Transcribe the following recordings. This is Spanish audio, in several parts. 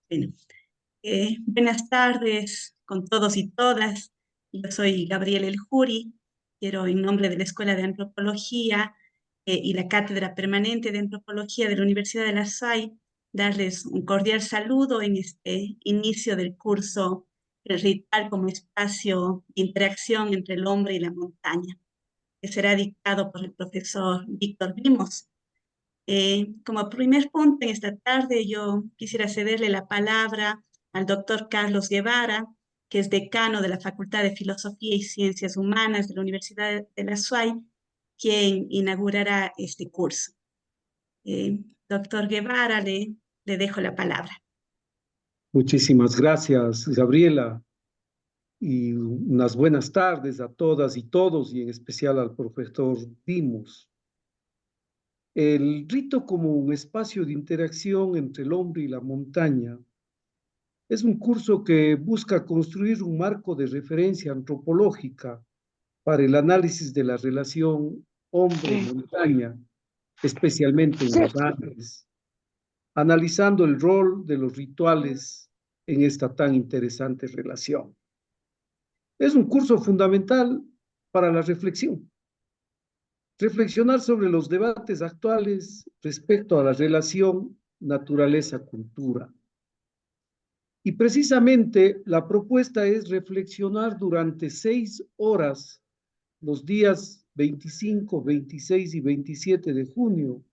Bueno, buenas tardes con todos y todas. Yo soy Gabriela El Juri. Quiero, en nombre de la Escuela de Antropología y la Cátedra Permanente de Antropología de la Universidad de La Salle, darles un cordial saludo en este inicio del curso El Ritual como espacio de interacción entre el hombre y la montaña, que será dictado por el profesor Víctor Vimos. Como primer punto en esta tarde, yo quisiera cederle la palabra al doctor Carlos Guevara, que es decano de la Facultad de Filosofía y Ciencias Humanas de la Universidad de la SUAY, quien inaugurará este curso. Doctor Guevara, le dejo la palabra. Muchísimas gracias, Gabriela, y unas buenas tardes a todas y todos, y en especial al profesor Dimos. El rito como un espacio de interacción entre el hombre y la montaña es un curso que busca construir un marco de referencia antropológica para el análisis de la relación hombre-montaña, especialmente en los Andes, analizando el rol de los rituales en esta tan interesante relación. Es un curso fundamental para la reflexión. Reflexionar sobre los debates actuales respecto a la relación naturaleza-cultura. Y precisamente la propuesta es reflexionar durante 6 horas los días 25, 26 y 27 de junio,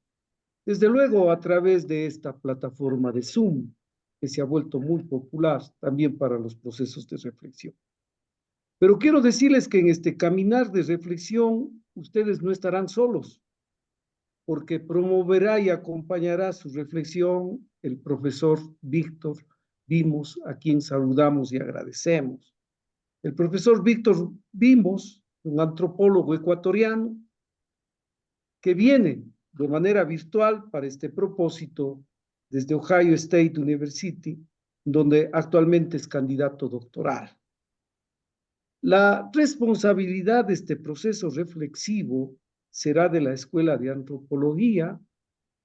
desde luego a través de esta plataforma de Zoom, que se ha vuelto muy popular también para los procesos de reflexión. Pero quiero decirles que en este caminar de reflexión, ustedes no estarán solos, porque promoverá y acompañará su reflexión el profesor Víctor Vimos, a quien saludamos y agradecemos. El profesor Víctor Vimos, un antropólogo ecuatoriano, que viene de manera virtual para este propósito desde Ohio State University, donde actualmente es candidato doctoral. La responsabilidad de este proceso reflexivo será de la Escuela de Antropología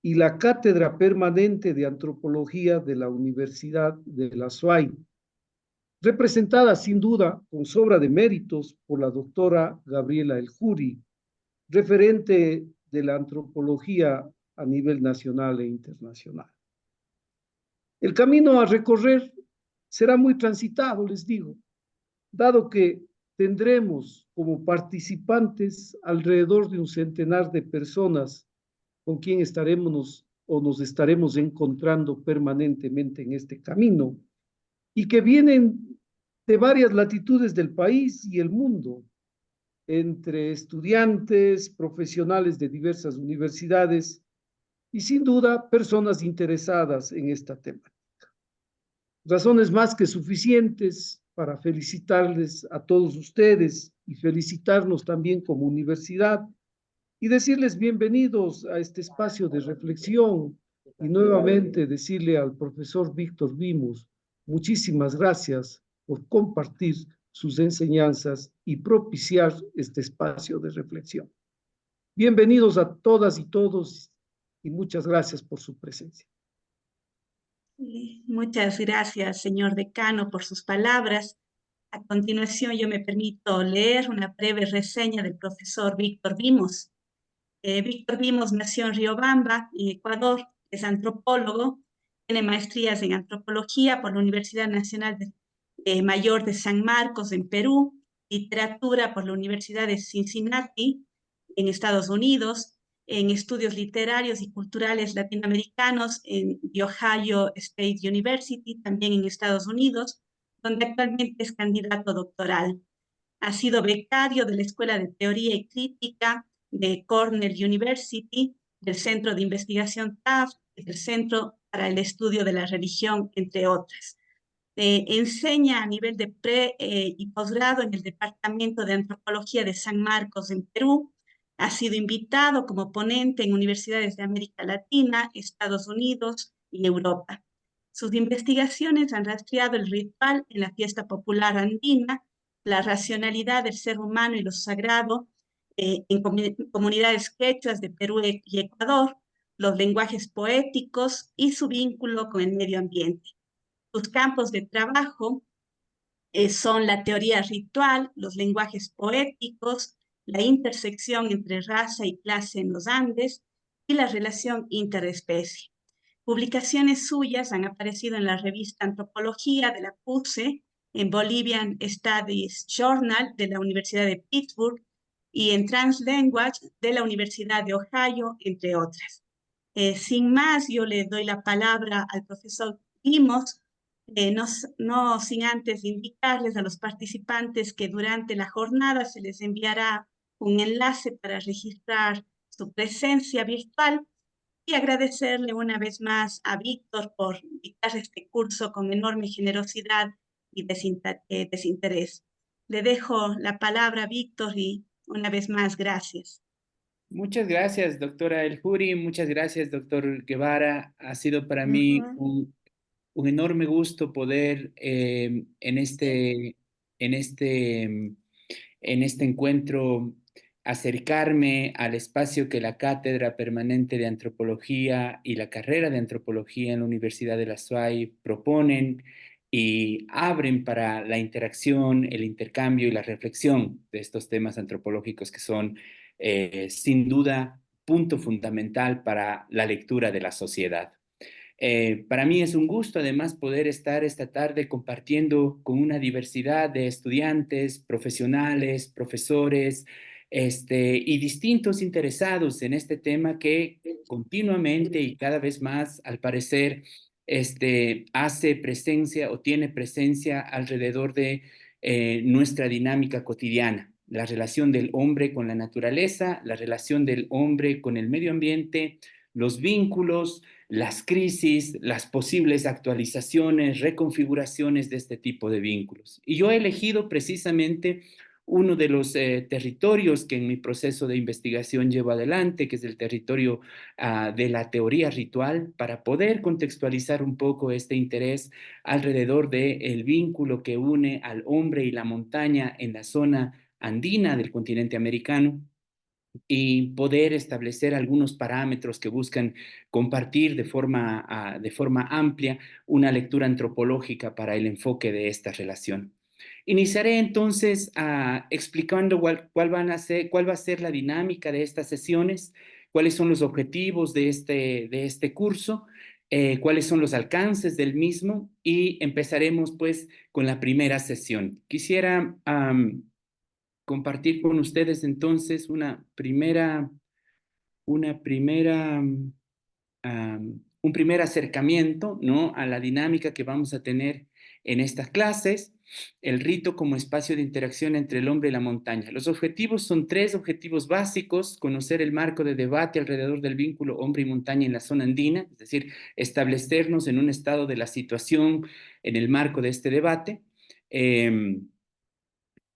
y la Cátedra Permanente de Antropología de la Universidad de la SUAY, representada sin duda con sobra de méritos por la doctora Gabriela El Juri, referente de la antropología a nivel nacional e internacional. El camino a recorrer será muy transitado, les digo, dado que tendremos como participantes alrededor de un centenar de personas con quien nos estaremos encontrando permanentemente en este camino y que vienen de varias latitudes del país y el mundo, entre estudiantes, profesionales de diversas universidades y sin duda personas interesadas en esta temática. Razones más que suficientes para felicitarles a todos ustedes y felicitarnos también como universidad y decirles bienvenidos a este espacio de reflexión y nuevamente decirle al profesor Víctor Vimos muchísimas gracias por compartir sus enseñanzas y propiciar este espacio de reflexión. Bienvenidos a todas y todos y muchas gracias por su presencia. Muchas gracias, señor decano, por sus palabras. A continuación, yo me permito leer una breve reseña del profesor Víctor Vimos. Víctor Vimos nació en Riobamba, en Ecuador, es antropólogo, tiene maestrías en antropología por la Universidad Nacional Mayor de San Marcos en Perú, literatura por la Universidad de Cincinnati en Estados Unidos, en estudios literarios y culturales latinoamericanos en The Ohio State University, también en Estados Unidos, donde actualmente es candidato doctoral. Ha sido becario de la Escuela de Teoría y Crítica de Cornell University, del Centro de Investigación Taft, del Centro para el Estudio de la Religión, entre otras. Enseña a nivel de y posgrado en el Departamento de Antropología de San Marcos en Perú. Ha sido invitado como ponente en universidades de América Latina, Estados Unidos y Europa. Sus investigaciones han rastreado el ritual en la fiesta popular andina, la racionalidad del ser humano y lo sagrado en comunidades quechuas de Perú y Ecuador, los lenguajes poéticos y su vínculo con el medio ambiente. Sus campos de trabajo son la teoría ritual, los lenguajes poéticos, la intersección entre raza y clase en los Andes y la relación interespecie. Publicaciones suyas han aparecido en la revista Antropología de la PUCE, en Bolivian Studies Journal de la Universidad de Pittsburgh y en Translanguage de la Universidad de Ohio, entre otras. Sin más, yo le doy la palabra al profesor Dimos, no sin antes indicarles a los participantes que durante la jornada se les enviará un enlace para registrar su presencia virtual y agradecerle una vez más a Víctor por dictar este curso con enorme generosidad y desinterés. Le dejo la palabra a Víctor y una vez más, gracias. Muchas gracias, doctora El Juri. Muchas gracias, doctor Guevara. Ha sido para mí un enorme gusto poder en este encuentro acercarme al espacio que la Cátedra Permanente de Antropología y la carrera de Antropología en la Universidad de la SUAY proponen y abren para la interacción, el intercambio y la reflexión de estos temas antropológicos que son, sin duda, punto fundamental para la lectura de la sociedad. Para mí es un gusto además poder estar esta tarde compartiendo con una diversidad de estudiantes, profesionales, profesores, y distintos interesados en este tema que continuamente y cada vez más, al parecer, hace presencia o tiene presencia alrededor de nuestra dinámica cotidiana. La relación del hombre con la naturaleza, la relación del hombre con el medio ambiente, los vínculos, las crisis, las posibles actualizaciones, reconfiguraciones de este tipo de vínculos. Y yo he elegido precisamente uno de los territorios que en mi proceso de investigación llevo adelante, que es el territorio de la teoría ritual, para poder contextualizar un poco este interés alrededor del vínculo que une al hombre y la montaña en la zona andina del continente americano, y poder establecer algunos parámetros que buscan compartir de forma amplia una lectura antropológica para el enfoque de esta relación. Iniciaré entonces explicando cuál va a ser la dinámica de estas sesiones, cuáles son los objetivos de este curso, cuáles son los alcances del mismo, y empezaremos pues con la primera sesión. Quisiera compartir con ustedes entonces un primer acercamiento, ¿no?, a la dinámica que vamos a tener en estas clases, el rito como espacio de interacción entre el hombre y la montaña. Los objetivos son tres objetivos básicos: conocer el marco de debate alrededor del vínculo hombre y montaña en la zona andina, es decir, establecernos en un estado de la situación en el marco de este debate.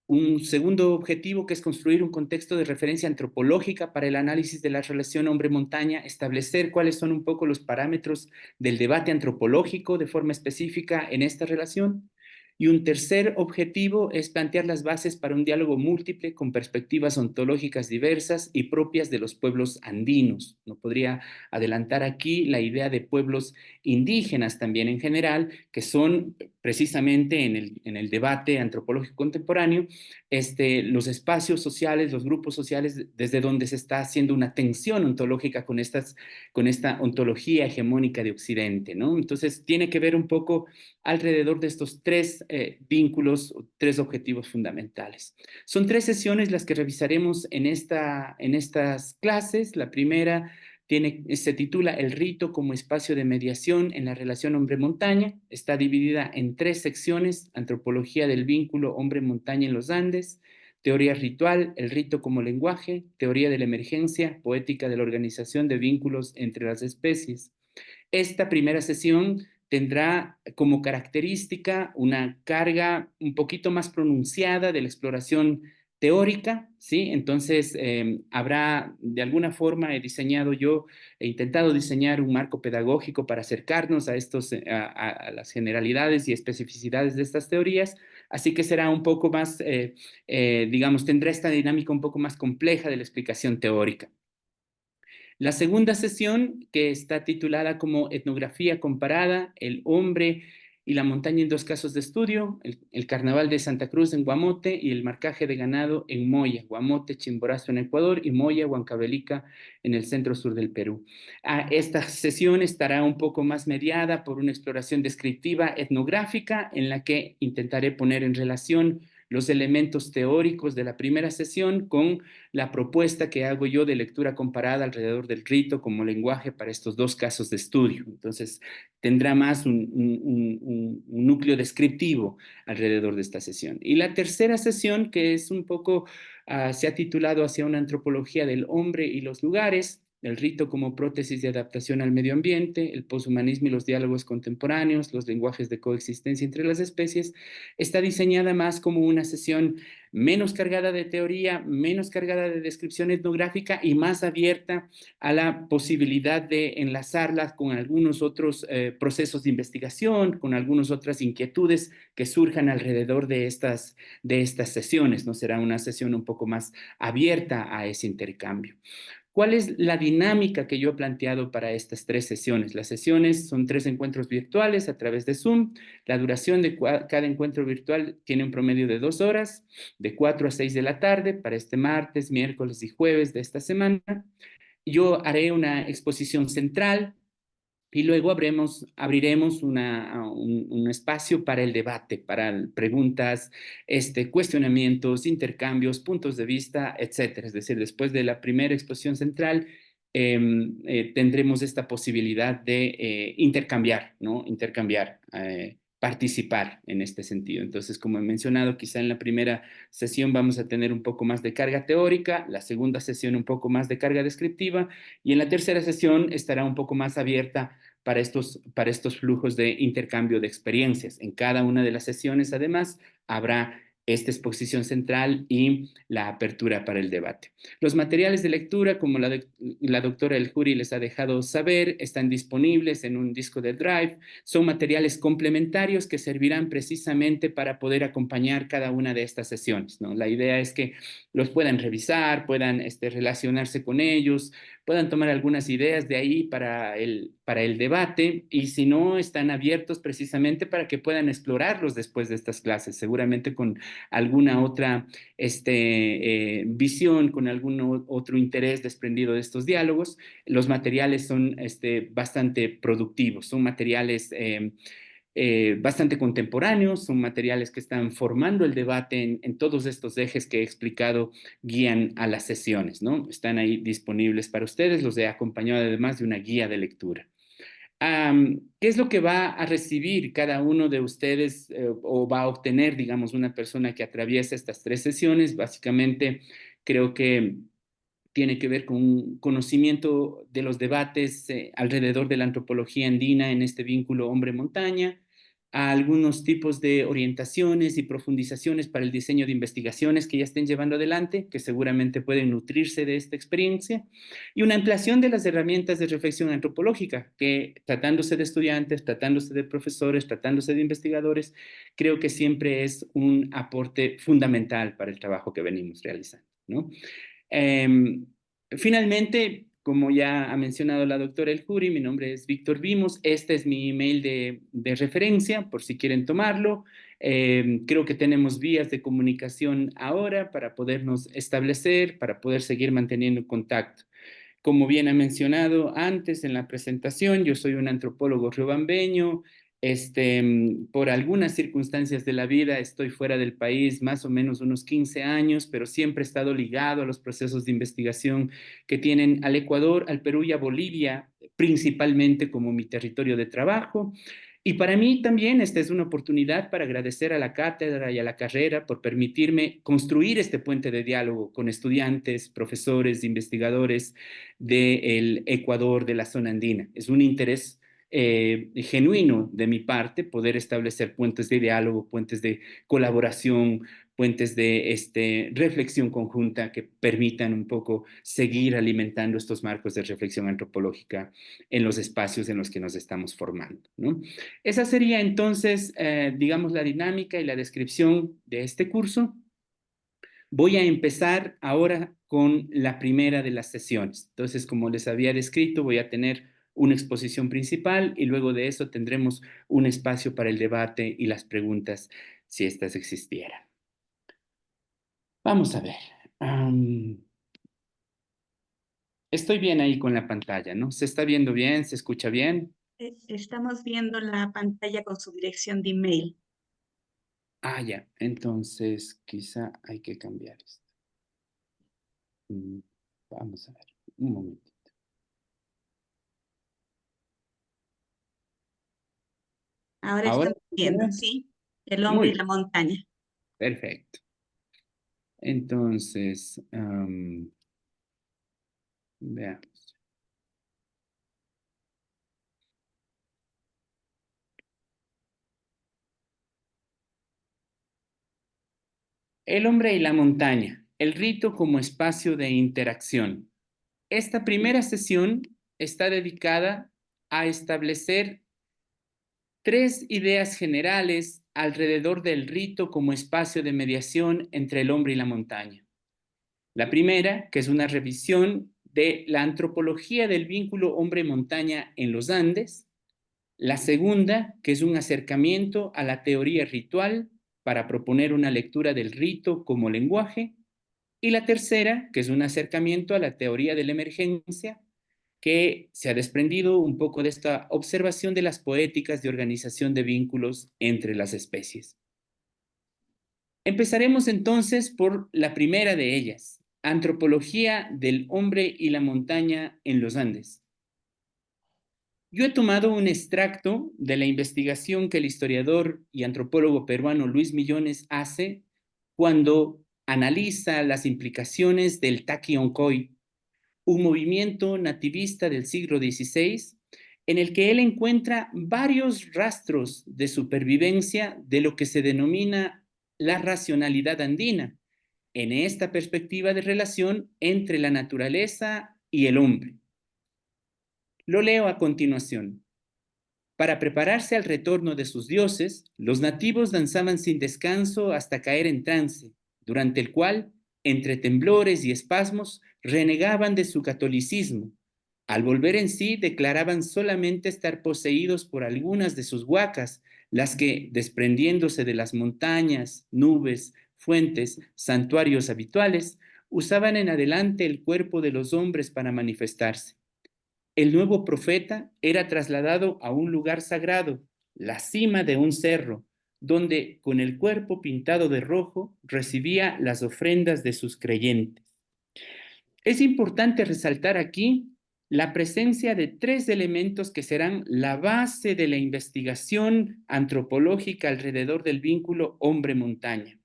Un segundo objetivo, que es construir un contexto de referencia antropológica para el análisis de la relación hombre-montaña, establecer cuáles son un poco los parámetros del debate antropológico de forma específica en esta relación. Y un tercer objetivo es plantear las bases para un diálogo múltiple con perspectivas ontológicas diversas y propias de los pueblos andinos. No podría adelantar aquí la idea de pueblos indígenas también en general, que son precisamente en el debate antropológico contemporáneo, los espacios sociales, los grupos sociales desde donde se está haciendo una tensión ontológica con esta ontología hegemónica de Occidente, ¿no? Entonces tiene que ver un poco alrededor de estos tres vínculos, tres objetivos fundamentales. Son tres sesiones las que revisaremos en estas clases. La primera se titula El rito como espacio de mediación en la relación hombre-montaña. Está dividida en tres secciones: antropología del vínculo hombre-montaña en los Andes, teoría ritual, el rito como lenguaje, teoría de la emergencia, poética de la organización de vínculos entre las especies. Esta primera sesión tendrá como característica una carga un poquito más pronunciada de la exploración teórica, ¿sí? Entonces, habrá, de alguna forma, he intentado diseñar un marco pedagógico para acercarnos a las generalidades y especificidades de estas teorías, así que será un poco más, digamos, tendrá esta dinámica un poco más compleja de la explicación teórica. La segunda sesión, que está titulada como Etnografía comparada, el hombre y la montaña en 2 casos de estudio, el Carnaval de Santa Cruz en Guamote y el marcaje de ganado en Moya, Guamote, Chimborazo en Ecuador y Moya, Huancavelica en el centro sur del Perú. Esta sesión estará un poco más mediada por una exploración descriptiva etnográfica en la que intentaré poner en relación los elementos teóricos de la primera sesión con la propuesta que hago yo de lectura comparada alrededor del rito como lenguaje para estos 2 casos de estudio. Entonces, tendrá más un núcleo descriptivo alrededor de esta sesión. Y la tercera sesión, que es un poco, se ha titulado Hacia una antropología del hombre y los lugares, el rito como prótesis de adaptación al medio ambiente, el poshumanismo y los diálogos contemporáneos, los lenguajes de coexistencia entre las especies, está diseñada más como una sesión menos cargada de teoría, menos cargada de descripción etnográfica y más abierta a la posibilidad de enlazarlas con algunos otros procesos de investigación, con algunas otras inquietudes que surjan alrededor de estas sesiones, ¿no? Será una sesión un poco más abierta a ese intercambio. ¿Cuál es la dinámica que yo he planteado para estas 3 sesiones? Las sesiones son 3 encuentros virtuales a través de Zoom. La duración de cada encuentro virtual tiene un promedio de 2 horas, de 4 a 6 de la tarde, para este martes, miércoles y jueves de esta semana. Yo haré una exposición central y luego abriremos un espacio para el debate, para preguntas, cuestionamientos, intercambios, puntos de vista, etcétera. Es decir, después de la primera exposición central, tendremos esta posibilidad de intercambiar, ¿no? Participar en este sentido. Entonces, como he mencionado, quizá en la primera sesión vamos a tener un poco más de carga teórica, la segunda sesión un poco más de carga descriptiva, y en la tercera sesión estará un poco más abierta para estos flujos de intercambio de experiencias. En cada una de las sesiones, además, habrá esta exposición central y la apertura para el debate. Los materiales de lectura, como la doctora El Juri les ha dejado saber, están disponibles en un disco de Drive. Son materiales complementarios que servirán precisamente para poder acompañar cada una de estas sesiones, ¿no? La idea es que los puedan revisar, puedan relacionarse con ellos, puedan tomar algunas ideas de ahí para el debate, y si no, están abiertos precisamente para que puedan explorarlos después de estas clases, seguramente con alguna otra visión, con algún otro interés desprendido de estos diálogos. Los materiales son bastante productivos, son materiales bastante contemporáneos, son materiales que están formando el debate en todos estos ejes que he explicado, guían a las sesiones, ¿no? Están ahí disponibles para ustedes, los he acompañado además de una guía de lectura. ¿Qué es lo que va a recibir cada uno de ustedes o va a obtener, digamos, una persona que atraviesa estas 3 sesiones? Básicamente, creo que tiene que ver con un conocimiento de los debates alrededor de la antropología andina en este vínculo hombre-montaña, a algunos tipos de orientaciones y profundizaciones para el diseño de investigaciones que ya estén llevando adelante, que seguramente pueden nutrirse de esta experiencia, y una ampliación de las herramientas de reflexión antropológica, que tratándose de estudiantes, tratándose de profesores, tratándose de investigadores, creo que siempre es un aporte fundamental para el trabajo que venimos realizando, ¿no? Finalmente, como ya ha mencionado la doctora El Juri, mi nombre es Víctor Vimos. Este es mi email de referencia, por si quieren tomarlo. Creo que tenemos vías de comunicación ahora para podernos establecer, para poder seguir manteniendo contacto. Como bien ha mencionado antes en la presentación, yo soy un antropólogo riobambeño. Por algunas circunstancias de la vida estoy fuera del país más o menos unos 15 años, pero siempre he estado ligado a los procesos de investigación que tienen al Ecuador, al Perú y a Bolivia, principalmente como mi territorio de trabajo. Y para mí también esta es una oportunidad para agradecer a la cátedra y a la carrera por permitirme construir este puente de diálogo con estudiantes, profesores, investigadores del Ecuador, de la zona andina. Es un interés genuino de mi parte poder establecer puentes de diálogo, puentes de colaboración, puentes de reflexión conjunta que permitan un poco seguir alimentando estos marcos de reflexión antropológica en los espacios en los que nos estamos formando, ¿no? Esa sería entonces, digamos, la dinámica y la descripción de este curso. Voy a empezar ahora con la primera de las sesiones. Entonces, como les había descrito, voy a tener una exposición principal y luego de eso tendremos un espacio para el debate y las preguntas si éstas existieran. Vamos a ver. Estoy bien ahí con la pantalla, ¿no? ¿Se está viendo bien? ¿Se escucha bien? Estamos viendo la pantalla con su dirección de email. Ah, ya. Entonces, quizá hay que cambiar esto. Vamos a ver. Un momento. Ahora ¿Ahora? estamos viendo, ¿sí? El hombre Muy y la bien. montaña. Perfecto. Entonces, veamos. El hombre y la montaña, el rito como espacio de interacción. Esta primera sesión está dedicada a establecer 3 ideas generales alrededor del rito como espacio de mediación entre el hombre y la montaña. La primera, que es una revisión de la antropología del vínculo hombre-montaña en los Andes. La segunda, que es un acercamiento a la teoría ritual para proponer una lectura del rito como lenguaje. Y la tercera, que es un acercamiento a la teoría de la emergencia, que se ha desprendido un poco de esta observación de las poéticas de organización de vínculos entre las especies. Empezaremos entonces por la primera de ellas, Antropología del hombre y la montaña en los Andes. Yo he tomado un extracto de la investigación que el historiador y antropólogo peruano Luis Millones hace cuando analiza las implicaciones del Taqui Oncoi, un movimiento nativista del siglo XVI, en el que él encuentra varios rastros de supervivencia de lo que se denomina la racionalidad andina, en esta perspectiva de relación entre la naturaleza y el hombre. Lo leo a continuación. Para prepararse al retorno de sus dioses, los nativos danzaban sin descanso hasta caer en trance, durante el cual, entre temblores y espasmos, renegaban de su catolicismo. Al volver en sí, declaraban solamente estar poseídos por algunas de sus huacas, las que, desprendiéndose de las montañas, nubes, fuentes, santuarios habituales, usaban en adelante el cuerpo de los hombres para manifestarse. El nuevo profeta era trasladado a un lugar sagrado, la cima de un cerro, donde con el cuerpo pintado de rojo recibía las ofrendas de sus creyentes. Es importante resaltar aquí la presencia de 3 elementos que serán la base de la investigación antropológica alrededor del vínculo hombre-montaña.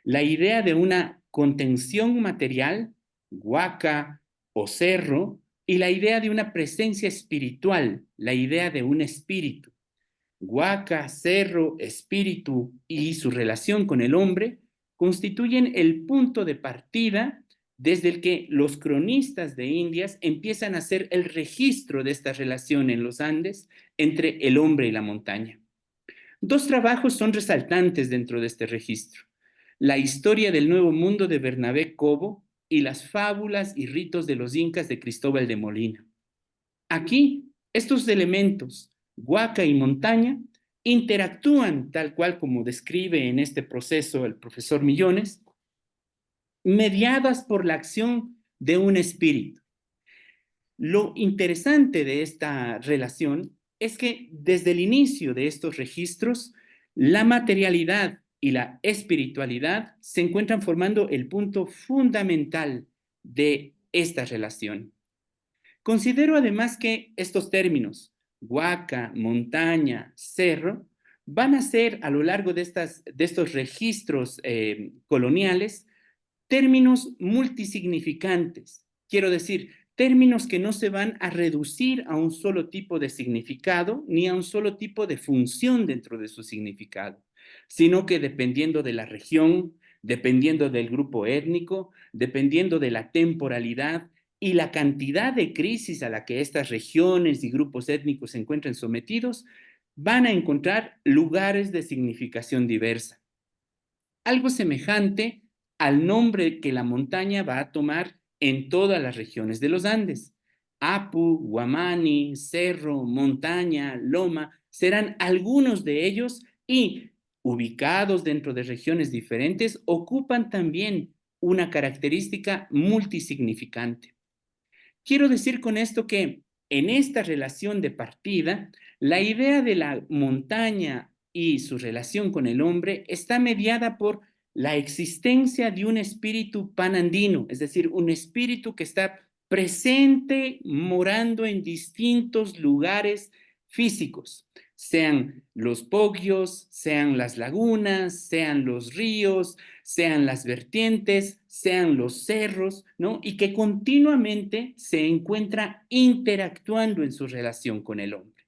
La idea de una contención material, huaca o cerro, y la idea de una presencia espiritual, la idea de un espíritu. Huaca, cerro, espíritu y su relación con el hombre constituyen el punto de partida desde el que los cronistas de Indias empiezan a hacer el registro de esta relación en los Andes entre el hombre y la montaña. 2 trabajos son resaltantes dentro de este registro: la historia del Nuevo Mundo de Bernabé Cobo y las fábulas y ritos de los incas de Cristóbal de Molina. Aquí, estos elementos, huaca y montaña, interactúan tal cual como describe en este proceso el profesor Millones, mediadas por la acción de un espíritu. Lo interesante de esta relación es que desde el inicio de estos registros, la materialidad y la espiritualidad se encuentran formando el punto fundamental de esta relación. Considero además que estos términos, huaca, montaña, cerro, van a ser a lo largo de estos registros coloniales términos multisignificantes. Quiero decir, términos que no se van a reducir a un solo tipo de significado ni a un solo tipo de función dentro de su significado, sino que dependiendo de la región, dependiendo del grupo étnico, dependiendo de la temporalidad y la cantidad de crisis a la que estas regiones y grupos étnicos se encuentren sometidos, van a encontrar lugares de significación diversa. Algo semejante al nombre que la montaña va a tomar en todas las regiones de los Andes. Apu, Guamani, cerro, montaña, loma, serán algunos de ellos y ubicados dentro de regiones diferentes, ocupan también una característica multisignificante. Quiero decir con esto que en esta relación de partida, la idea de la montaña y su relación con el hombre está mediada por la existencia de un espíritu panandino, es decir, un espíritu que está presente, morando en distintos lugares físicos, sean los pogios, sean las lagunas, sean los ríos, sean las vertientes, sean los cerros, ¿no? Y que continuamente se encuentra interactuando en su relación con el hombre.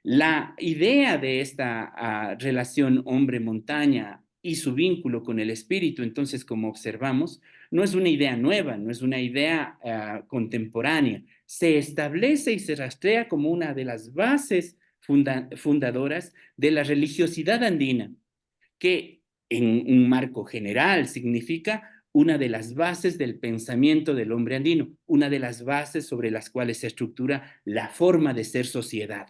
La idea de esta relación hombre-montaña y su vínculo con el espíritu, entonces, como observamos, no es una idea nueva, no es una idea contemporánea. Se establece y se rastrea como una de las bases fundadoras de la religiosidad andina, que en un marco general significa una de las bases del pensamiento del hombre andino, una de las bases sobre las cuales se estructura la forma de ser sociedad.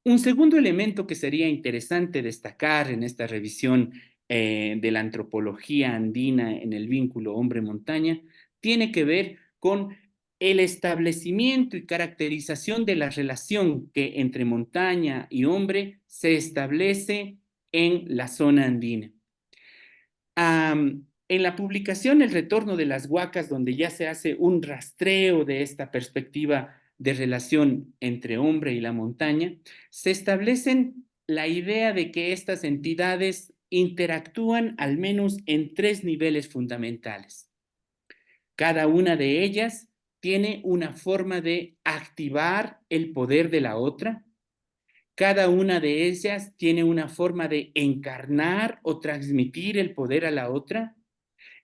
Un segundo elemento que sería interesante destacar en esta revisión de la antropología andina en el vínculo hombre-montaña tiene que ver con el establecimiento y caracterización de la relación que entre montaña y hombre se establece en la zona andina. En la publicación El retorno de las huacas, donde ya se hace un rastreo de esta perspectiva de relación entre hombre y la montaña, se establecen la idea de que estas entidades interactúan al menos en 3 niveles fundamentales. Cada una de ellas tiene una forma de activar el poder de la otra. Cada una de ellas tiene una forma de encarnar o transmitir el poder a la otra.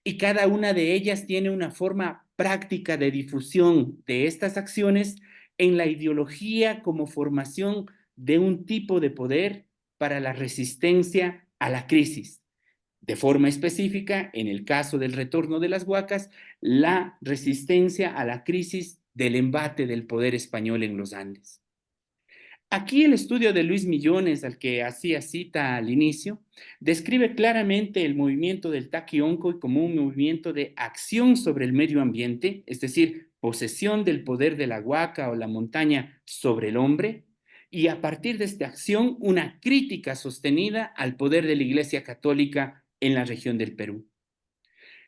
Y cada una de ellas tiene una forma práctica de difusión de estas acciones en la ideología como formación de un tipo de poder para la resistencia a la crisis. De forma específica, en el caso del retorno de las huacas, la resistencia a la crisis del embate del poder español en los Andes. Aquí el estudio de Luis Millones, al que hacía cita al inicio, describe claramente el movimiento del Taquioncoy como un movimiento de acción sobre el medio ambiente, es decir, posesión del poder de la huaca o la montaña sobre el hombre, y a partir de esta acción, una crítica sostenida al poder de la Iglesia Católica en la región del Perú.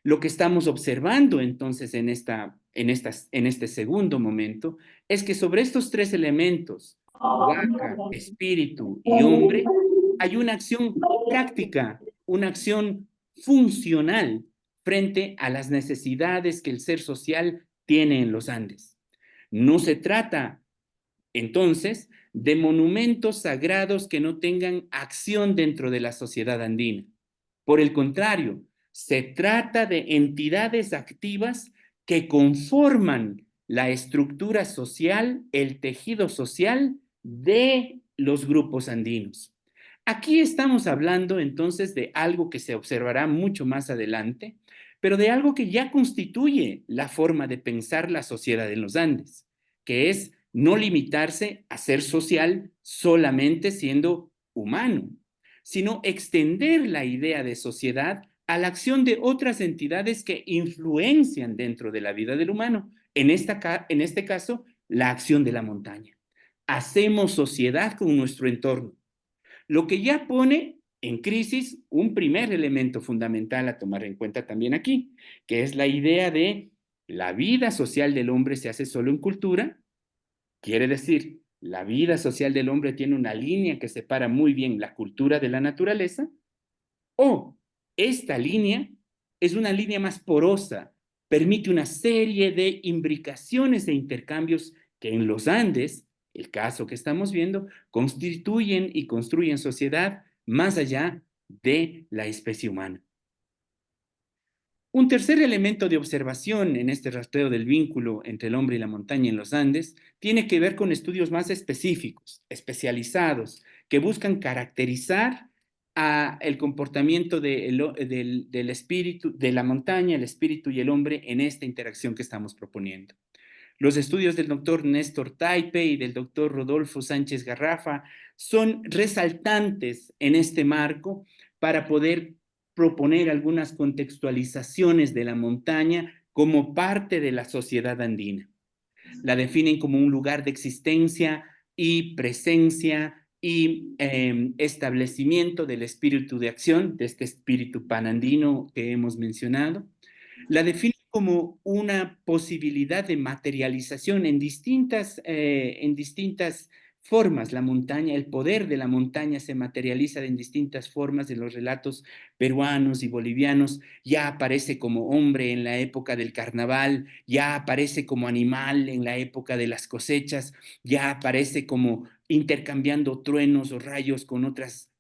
Lo que estamos observando entonces en este segundo momento es que sobre estos 3 elementos, huaca, espíritu y hombre, hay una acción práctica, una acción funcional frente a las necesidades que el ser social tiene en los Andes. No se trata entonces de monumentos sagrados que no tengan acción dentro de la sociedad andina. Por el contrario, se trata de entidades activas que conforman la estructura social, el tejido social de los grupos andinos. Aquí estamos hablando entonces de algo que se observará mucho más adelante, pero de algo que ya constituye la forma de pensar la sociedad en los Andes, que es no limitarse a ser social solamente siendo humano, sino extender la idea de sociedad a la acción de otras entidades que influencian dentro de la vida del humano. En este caso, la acción de la montaña. Hacemos sociedad con nuestro entorno, lo que ya pone en crisis un primer elemento fundamental a tomar en cuenta también aquí, que es la idea de la vida social del hombre se hace solo en cultura. Quiere decir, la vida social del hombre tiene una línea que separa muy bien la cultura de la naturaleza, o esta línea es una línea más porosa, permite una serie de imbricaciones e intercambios que en los Andes, el caso que estamos viendo, constituyen y construyen sociedad más allá de la especie humana. Un tercer elemento de observación en este rastreo del vínculo entre el hombre y la montaña en los Andes tiene que ver con estudios más específicos, especializados, que buscan caracterizar el comportamiento del espíritu, de la montaña, el espíritu y el hombre en esta interacción que estamos proponiendo. Los estudios del doctor Néstor Taipe y del doctor Rodolfo Sánchez Garrafa son resaltantes en este marco para poder proponer algunas contextualizaciones de la montaña como parte de la sociedad andina. La definen como un lugar de existencia y presencia y establecimiento del espíritu de acción, de este espíritu panandino que hemos mencionado. La definen como una posibilidad de materialización en distintas formas. La montaña, el poder de la montaña se materializa en distintas formas en los relatos peruanos y bolivianos. Ya aparece como hombre en la época del carnaval, ya aparece como animal en la época de las cosechas, ya aparece como intercambiando truenos o rayos con otras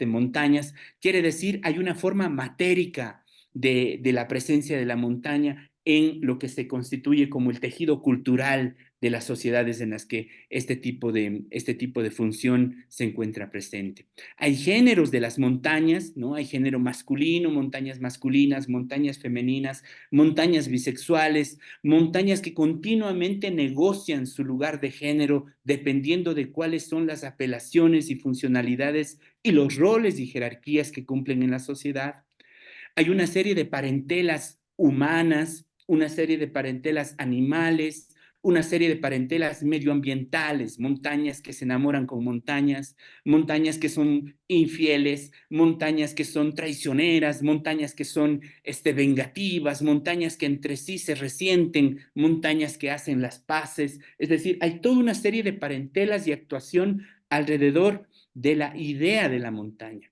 montañas. Quiere decir, hay una forma matérica de la presencia de la montaña en lo que se constituye como el tejido cultural de las sociedades en las que este tipo de función se encuentra presente. Hay géneros de las montañas, ¿no? Hay género masculino, montañas masculinas, montañas femeninas, montañas bisexuales, montañas que continuamente negocian su lugar de género dependiendo de cuáles son las apelaciones y funcionalidades y los roles y jerarquías que cumplen en la sociedad. Hay una serie de parentelas humanas, una serie de parentelas animales, una serie de parentelas medioambientales, montañas que se enamoran con montañas, montañas que son infieles, montañas que son traicioneras, montañas que son vengativas, montañas que entre sí se resienten, montañas que hacen las paces. Es decir, hay toda una serie de parentelas y actuación alrededor de la idea de la montaña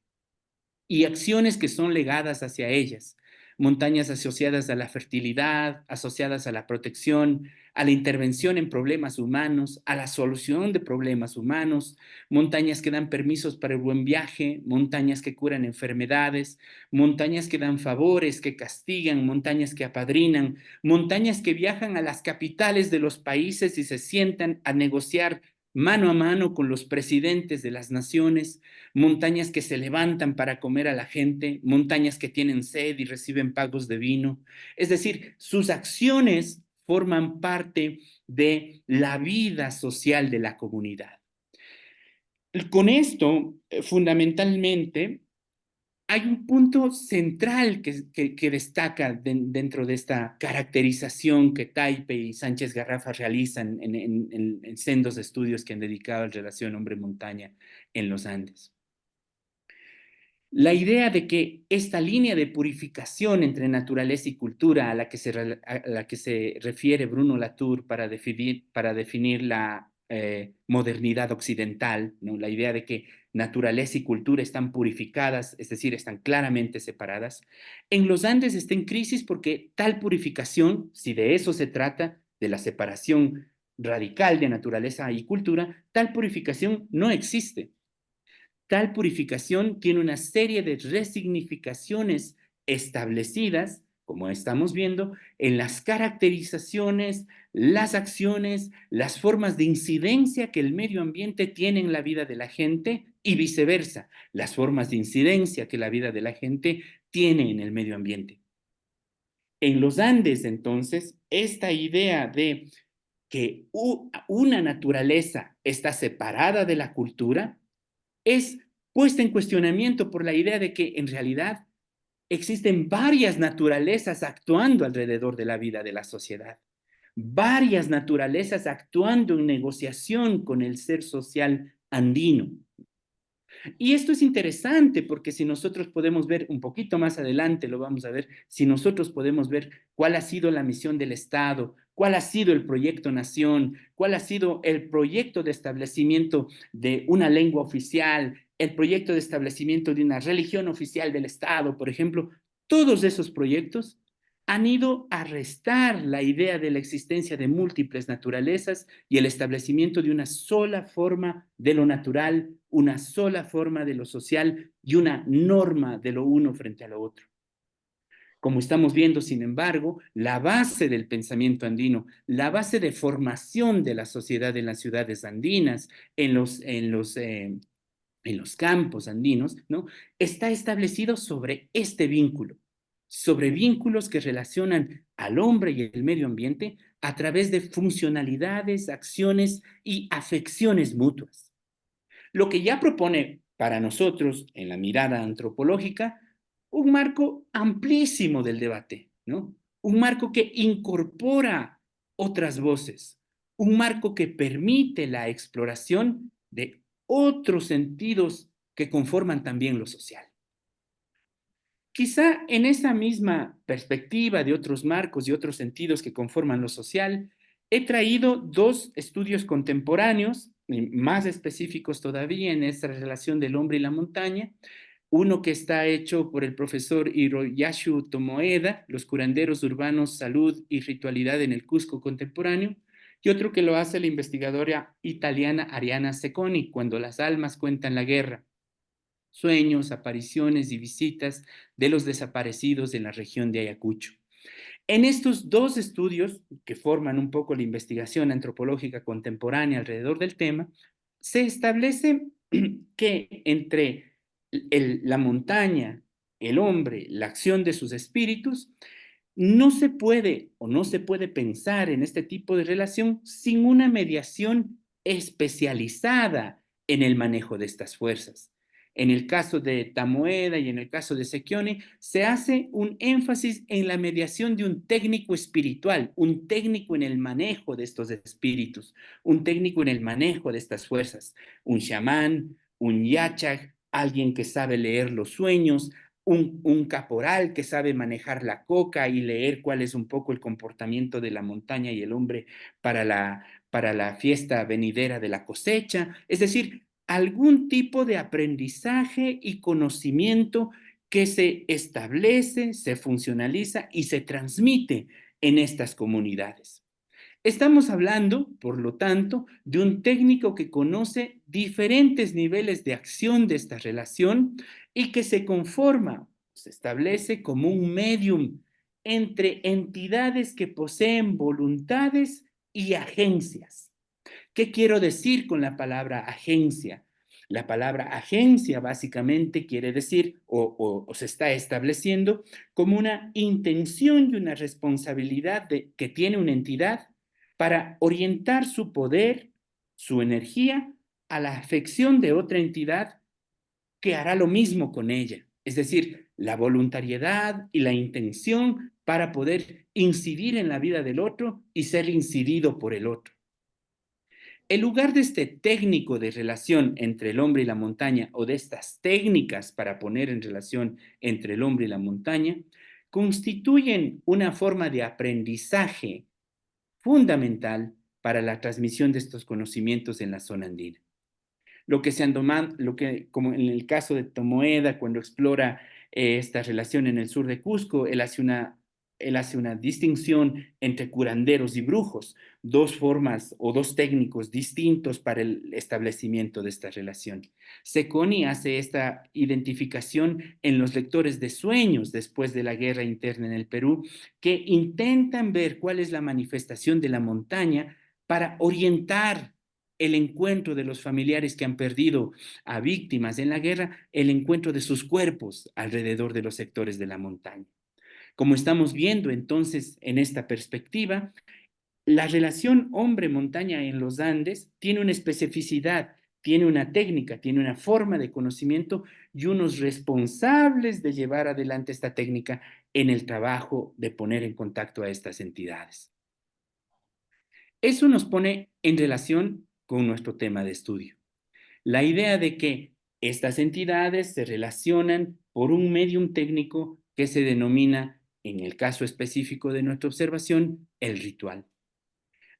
y acciones que son legadas hacia ellas. Montañas asociadas a la fertilidad, asociadas a la protección, a la intervención en problemas humanos, a la solución de problemas humanos, montañas que dan permisos para el buen viaje, montañas que curan enfermedades, montañas que dan favores, que castigan, montañas que apadrinan, montañas que viajan a las capitales de los países y se sientan a negociar mano a mano con los presidentes de las naciones, montañas que se levantan para comer a la gente, montañas que tienen sed y reciben pagos de vino. Es decir, sus acciones forman parte de la vida social de la comunidad. Con esto, fundamentalmente, hay un punto central que destaca dentro de esta caracterización que Taipe y Sánchez Garrafa realizan en sendos estudios que han dedicado a la relación hombre-montaña en los Andes. La idea de que esta línea de purificación entre naturaleza y cultura a la que se refiere Bruno Latour para definir la modernidad occidental, ¿no? La idea de que naturaleza y cultura están purificadas, es decir, están claramente separadas, en los Andes está en crisis porque tal purificación, si de eso se trata, de la separación radical de naturaleza y cultura, tal purificación no existe. Tal purificación tiene una serie de resignificaciones establecidas, como estamos viendo, en las caracterizaciones, las acciones, las formas de incidencia que el medio ambiente tiene en la vida de la gente y viceversa, las formas de incidencia que la vida de la gente tiene en el medio ambiente. En los Andes, entonces, esta idea de que una naturaleza está separada de la cultura es puesta en cuestionamiento por la idea de que en realidad existen varias naturalezas actuando alrededor de la vida de la sociedad, varias naturalezas actuando en negociación con el ser social andino. Y esto es interesante porque si nosotros podemos ver un poquito más adelante, lo vamos a ver, si nosotros podemos ver cuál ha sido la misión del Estado, cuál ha sido el proyecto nación, cuál ha sido el proyecto de establecimiento de una lengua oficial, el proyecto de establecimiento de una religión oficial del Estado, por ejemplo, todos esos proyectos han ido a restar la idea de la existencia de múltiples naturalezas y el establecimiento de una sola forma de lo natural, una sola forma de lo social y una norma de lo uno frente a lo otro. Como estamos viendo, sin embargo, la base del pensamiento andino, la base de formación de la sociedad en las ciudades andinas, en los campos andinos, ¿no? Está establecido sobre este vínculo, sobre vínculos que relacionan al hombre y el medio ambiente a través de funcionalidades, acciones y afecciones mutuas. Lo que ya propone para nosotros, en la mirada antropológica, un marco amplísimo del debate, ¿no? Un marco que incorpora otras voces, un marco que permite la exploración de otros sentidos que conforman también lo social. Quizá en esa misma perspectiva de otros marcos y otros sentidos que conforman lo social, he traído dos estudios contemporáneos, más específicos todavía en esta relación del hombre y la montaña. Uno que está hecho por el profesor Hiroyasu Tomoeda, Los curanderos urbanos, salud y ritualidad en el Cusco contemporáneo, y otro que lo hace la investigadora italiana Ariana Secconi, Cuando las almas cuentan la guerra, sueños, apariciones y visitas de los desaparecidos en la región de Ayacucho. En estos dos estudios, que forman un poco la investigación antropológica contemporánea alrededor del tema, se establece que entre la montaña, el hombre, la acción de sus espíritus, no se puede o no se puede pensar en este tipo de relación sin una mediación especializada en el manejo de estas fuerzas. En el caso de Tamoeda y en el caso de Secchione, se hace un énfasis en la mediación de un técnico espiritual, un técnico en el manejo de estos espíritus, un técnico en el manejo de estas fuerzas, un chamán, un yachag, alguien que sabe leer los sueños, un caporal que sabe manejar la coca y leer cuál es un poco el comportamiento de la montaña y el hombre para la fiesta venidera de la cosecha. Es decir, algún tipo de aprendizaje y conocimiento que se establece, se funcionaliza y se transmite en estas comunidades. Estamos hablando, por lo tanto, de un técnico que conoce diferentes niveles de acción de esta relación y que se conforma, se establece como un medium entre entidades que poseen voluntades y agencias. ¿Qué quiero decir con la palabra agencia? La palabra agencia básicamente quiere decir o se está estableciendo como una intención y una responsabilidad que tiene una entidad para orientar su poder, su energía a la afección de otra entidad que hará lo mismo con ella. Es decir, la voluntariedad y la intención para poder incidir en la vida del otro y ser incidido por el otro. El lugar de este técnico de relación entre el hombre y la montaña, o de estas técnicas para poner en relación entre el hombre y la montaña, constituyen una forma de aprendizaje fundamental para la transmisión de estos conocimientos en la zona andina. Como en el caso de Tomoeda, cuando explora esta relación en el sur de Cusco, él hace una distinción entre curanderos y brujos, dos formas o dos técnicos distintos para el establecimiento de esta relación. Secconi hace esta identificación en los lectores de sueños después de la guerra interna en el Perú, que intentan ver cuál es la manifestación de la montaña para orientar el encuentro de los familiares que han perdido a víctimas en la guerra, el encuentro de sus cuerpos alrededor de los sectores de la montaña. Como estamos viendo entonces en esta perspectiva, la relación hombre-montaña en los Andes tiene una especificidad, tiene una técnica, tiene una forma de conocimiento y unos responsables de llevar adelante esta técnica en el trabajo de poner en contacto a estas entidades. Eso nos pone en relación con nuestro tema de estudio. La idea de que estas entidades se relacionan por un medium técnico que se denomina, en el caso específico de nuestra observación, el ritual.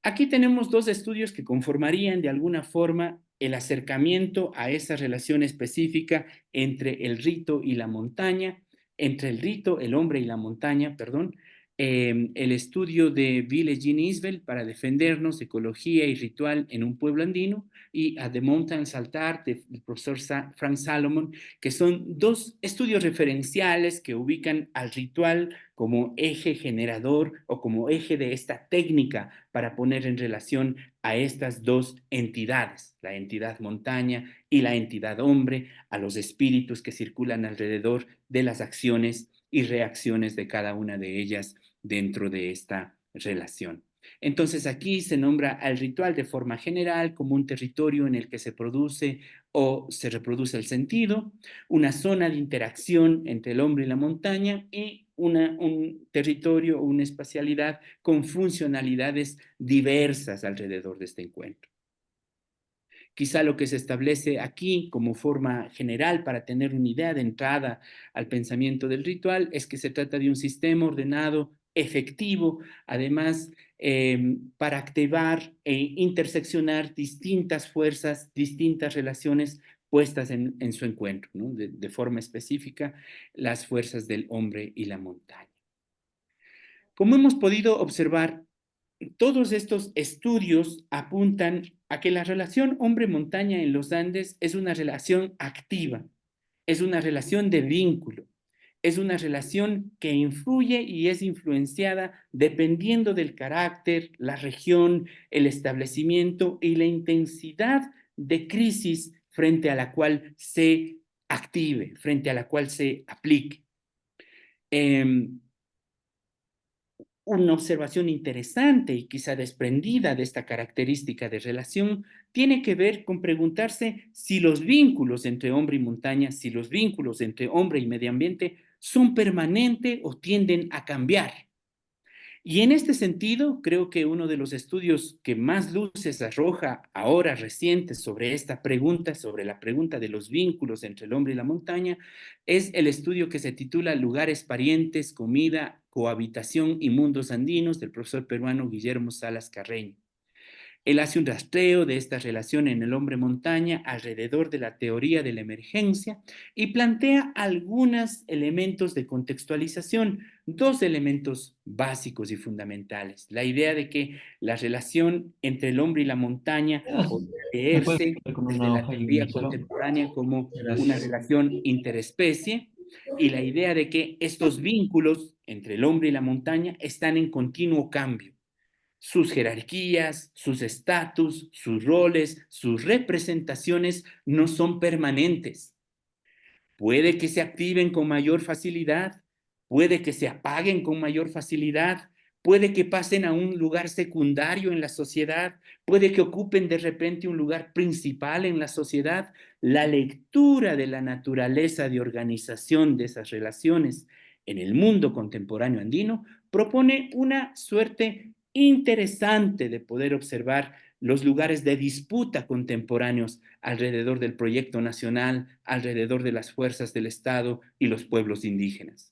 Aquí tenemos dos estudios que conformarían de alguna forma el acercamiento a esa relación específica entre el rito y la montaña, entre el rito, el hombre y la montaña, perdón, el estudio de Ville Jean Isbell para defendernos, ecología y ritual en un pueblo andino, y A The Mountains Altar del profesor Frank Salomon, que son dos estudios referenciales que ubican al ritual como eje generador o como eje de esta técnica para poner en relación a estas dos entidades, la entidad montaña y la entidad hombre, a los espíritus que circulan alrededor de las acciones y reacciones de cada una de ellas dentro de esta relación. Entonces aquí se nombra al ritual de forma general como un territorio en el que se produce o se reproduce el sentido, una zona de interacción entre el hombre y la montaña y un territorio o una espacialidad con funcionalidades diversas alrededor de este encuentro. Quizá lo que se establece aquí como forma general para tener una idea de entrada al pensamiento del ritual es que se trata de un sistema ordenado, efectivo, además para activar e interseccionar distintas fuerzas, distintas relaciones puestas en su encuentro, ¿no? De forma específica, las fuerzas del hombre y la montaña. Como hemos podido observar, todos estos estudios apuntan a que la relación hombre-montaña en los Andes es una relación activa, es una relación de vínculo, es una relación que influye y es influenciada dependiendo del carácter, la región, el establecimiento y la intensidad de crisis frente a la cual se active, frente a la cual se aplique. Una observación interesante y quizá desprendida de esta característica de relación tiene que ver con preguntarse si los vínculos entre hombre y montaña, si los vínculos entre hombre y medio ambiente son permanentes o tienden a cambiar. Y en este sentido, creo que uno de los estudios que más luces arroja ahora recientes sobre esta pregunta, sobre la pregunta de los vínculos entre el hombre y la montaña, es el estudio que se titula Lugares parientes, comida, cohabitación y mundos andinos del profesor peruano Guillermo Salas Carreño. Él hace un rastreo de esta relación en el hombre montaña alrededor de la teoría de la emergencia y plantea algunos elementos de contextualización, dos elementos básicos y fundamentales. La idea de que la relación entre el hombre y la montaña podría ¿Me puedes leerse ayudar con desde una la hoja y un teoría lapicero? contemporánea como una Gracias. relación interespecie y la idea de que estos vínculos entre el hombre y la montaña están en continuo cambio. Sus jerarquías, sus estatus, sus roles, sus representaciones no son permanentes. Puede que se activen con mayor facilidad, puede que se apaguen con mayor facilidad, puede que pasen a un lugar secundario en la sociedad, puede que ocupen de repente un lugar principal en la sociedad. La lectura de la naturaleza de organización de esas relaciones en el mundo contemporáneo andino propone una suerte interesante de poder observar los lugares de disputa contemporáneos alrededor del proyecto nacional, alrededor de las fuerzas del Estado y los pueblos indígenas.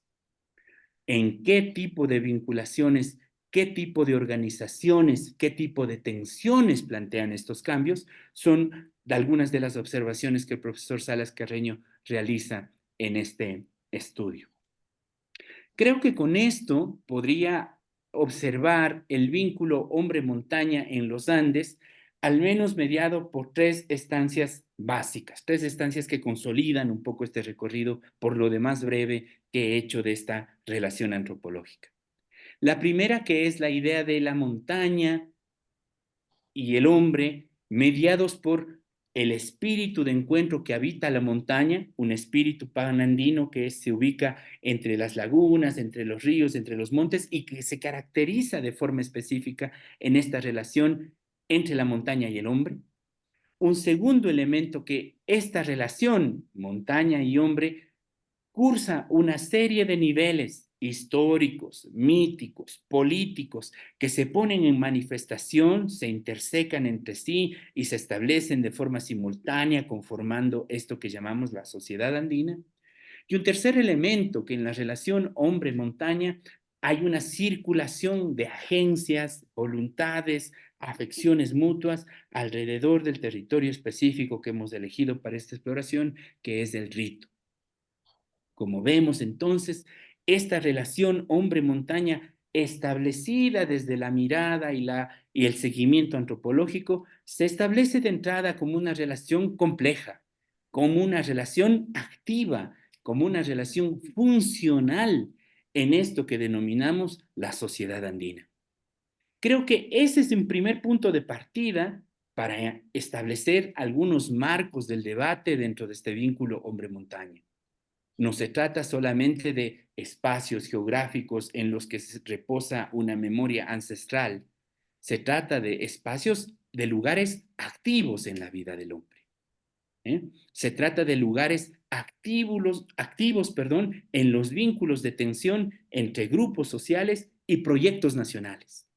¿En qué tipo de vinculaciones, qué tipo de organizaciones, qué tipo de tensiones plantean estos cambios? Son algunas de las observaciones que el profesor Salas Carreño realiza en este estudio. Creo que con esto podría observar el vínculo hombre-montaña en los Andes, al menos mediado por tres estancias básicas, tres estancias que consolidan un poco este recorrido por lo demás breve que he hecho de esta relación antropológica. La primera, que es la idea de la montaña y el hombre, mediados por el espíritu de encuentro que habita la montaña, un espíritu panandino que se ubica entre las lagunas, entre los ríos, entre los montes y que se caracteriza de forma específica en esta relación entre la montaña y el hombre. Un segundo elemento que esta relación montaña y hombre cursa una serie de niveles históricos, míticos, políticos, que se ponen en manifestación, se intersecan entre sí y se establecen de forma simultánea conformando esto que llamamos la sociedad andina. Y un tercer elemento, que en la relación hombre-montaña hay una circulación de agencias, voluntades, afecciones mutuas alrededor del territorio específico que hemos elegido para esta exploración, que es el rito. Como vemos entonces, esta relación hombre-montaña establecida desde la mirada y el seguimiento antropológico se establece de entrada como una relación compleja, como una relación activa, como una relación funcional en esto que denominamos la sociedad andina. Creo que ese es un primer punto de partida para establecer algunos marcos del debate dentro de este vínculo hombre-montaña. No se trata solamente de espacios geográficos en los que se reposa una memoria ancestral, Se trata de espacios, de lugares activos en la vida del hombre. Se trata de lugares activos, en los vínculos de tensión entre grupos sociales y proyectos nacionales.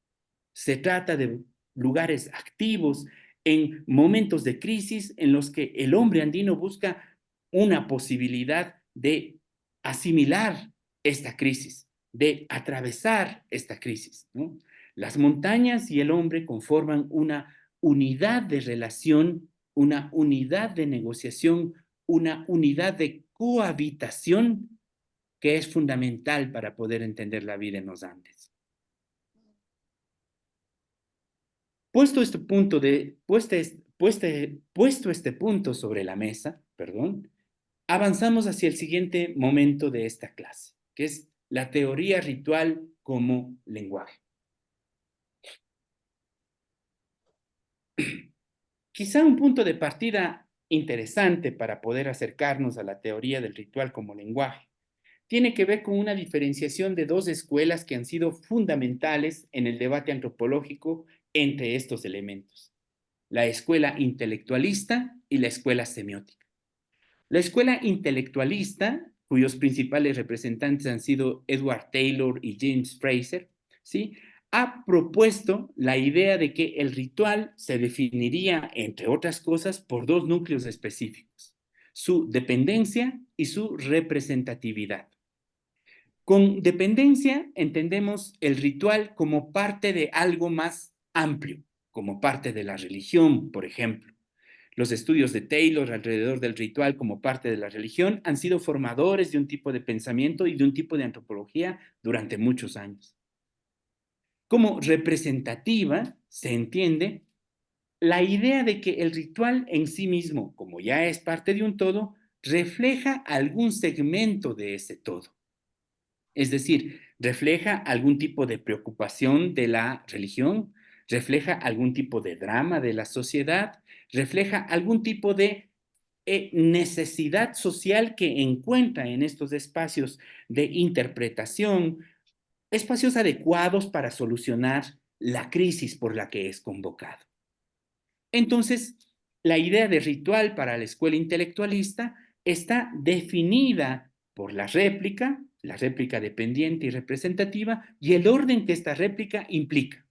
Se trata de lugares activos en momentos de crisis en los que el hombre andino busca una posibilidad de asimilar esta crisis, de atravesar esta crisis, ¿no? Las montañas y el hombre conforman una unidad de relación, una unidad de negociación, una unidad de cohabitación que es fundamental para poder entender la vida en los Andes. Puesto este punto sobre la mesa, avanzamos hacia el siguiente momento de esta clase, que es la teoría ritual como lenguaje. Quizá un punto de partida interesante para poder acercarnos a la teoría del ritual como lenguaje tiene que ver con una diferenciación de dos escuelas que han sido fundamentales en el debate antropológico entre estos elementos: la escuela intelectualista y la escuela semiótica. La escuela intelectualista, cuyos principales representantes han sido Edward Taylor y James Fraser, ¿sí?, ha propuesto la idea de que el ritual se definiría, entre otras cosas, por dos núcleos específicos: su dependencia y su representatividad. Con dependencia entendemos el ritual como parte de algo más amplio, como parte de la religión, por ejemplo. Los estudios de Taylor alrededor del ritual como parte de la religión han sido formadores de un tipo de pensamiento y de un tipo de antropología durante muchos años. Como representativa se entiende la idea de que el ritual en sí mismo, como ya es parte de un todo, refleja algún segmento de ese todo. Es decir, refleja algún tipo de preocupación de la religión, refleja algún tipo de drama de la sociedad, refleja algún tipo de necesidad social que encuentra en estos espacios de interpretación, espacios adecuados para solucionar la crisis por la que es convocado. Entonces, la idea de ritual para la escuela intelectualista está definida por la réplica dependiente y representativa, y el orden que esta réplica implica.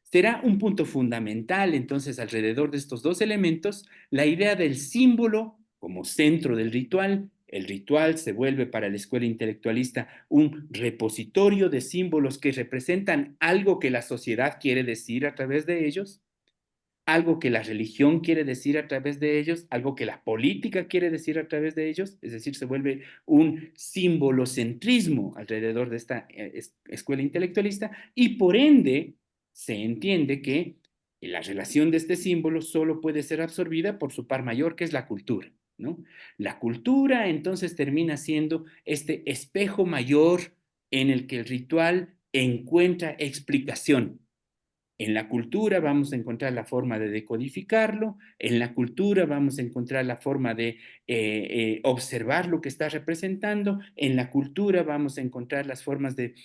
Será un punto fundamental, entonces, alrededor de estos dos elementos, la idea del símbolo como centro del ritual. El ritual se vuelve para la escuela intelectualista un repositorio de símbolos que representan algo que la sociedad quiere decir a través de ellos, algo que la religión quiere decir a través de ellos, algo que la política quiere decir a través de ellos. Es decir, se vuelve un simbolocentrismo alrededor de esta escuela intelectualista, y por ende se entiende que la relación de este símbolo solo puede ser absorbida por su par mayor, que es la cultura, ¿no? La cultura entonces termina siendo este espejo mayor en el que el ritual encuentra explicación. En la cultura vamos a encontrar la forma de decodificarlo, en la cultura vamos a encontrar la forma de observar lo que está representando, en la cultura vamos a encontrar las formas de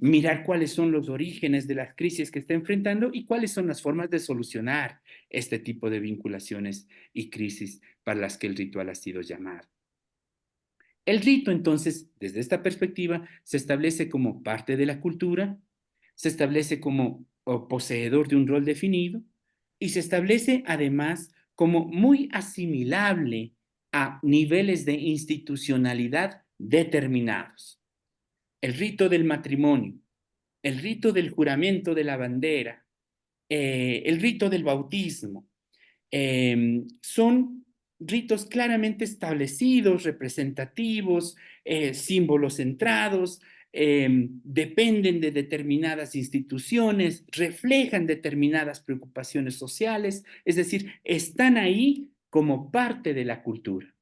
mirar cuáles son los orígenes de las crisis que está enfrentando y cuáles son las formas de solucionar este tipo de vinculaciones y crisis para las que el ritual ha sido llamado. El rito, entonces, desde esta perspectiva, se establece como parte de la cultura, se establece como poseedor de un rol definido y se establece además como muy asimilable a niveles de institucionalidad determinados. El rito del matrimonio, el rito del juramento de la bandera, el rito del bautismo, son ritos claramente establecidos, representativos, símbolos centrados, dependen de determinadas instituciones, reflejan determinadas preocupaciones sociales, es decir, están ahí como parte de la cultura.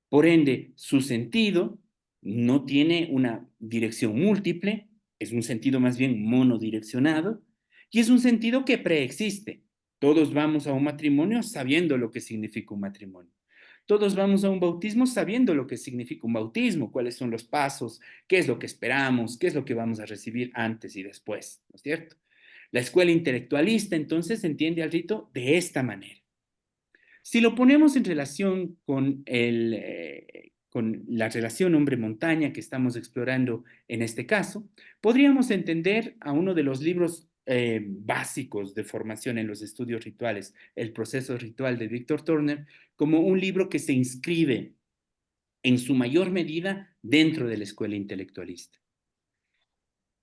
Por ende, su sentido no tiene una dirección múltiple, es un sentido más bien monodireccionado, y es un sentido que preexiste. Todos vamos a un matrimonio sabiendo lo que significa un matrimonio. Todos vamos a un bautismo sabiendo lo que significa un bautismo, cuáles son los pasos, qué es lo que esperamos, qué es lo que vamos a recibir antes y después, ¿no es cierto? La escuela intelectualista entonces entiende al rito de esta manera. Si lo ponemos en relación con la relación hombre-montaña que estamos explorando en este caso, podríamos entender a uno de los libros básicos de formación en los estudios rituales, El proceso ritual de Victor Turner, como un libro que se inscribe en su mayor medida dentro de la escuela intelectualista.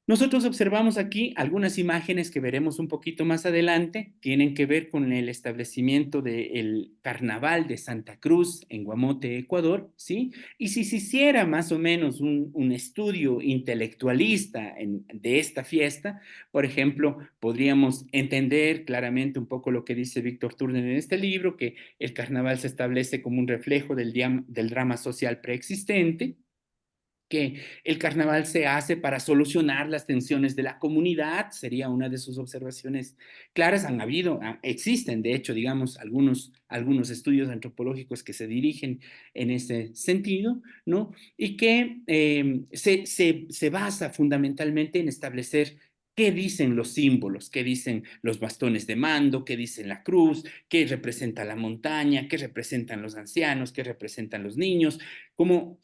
Nosotros observamos aquí algunas imágenes que veremos un poquito más adelante, tienen que ver con el establecimiento del Carnaval de Santa Cruz en Guamote, Ecuador, ¿sí? Y si se hiciera más o menos un estudio intelectualista de esta fiesta, por ejemplo, podríamos entender claramente un poco lo que dice Víctor Turner en este libro, que el carnaval se establece como un reflejo del drama social preexistente, que el carnaval se hace para solucionar las tensiones de la comunidad, sería una de sus observaciones claras. Existen, de hecho, digamos, algunos estudios antropológicos que se dirigen en ese sentido, ¿no? Y que se basa fundamentalmente en establecer qué dicen los símbolos, qué dicen los bastones de mando, qué dicen la cruz, qué representa la montaña, qué representan los ancianos, qué representan los niños, como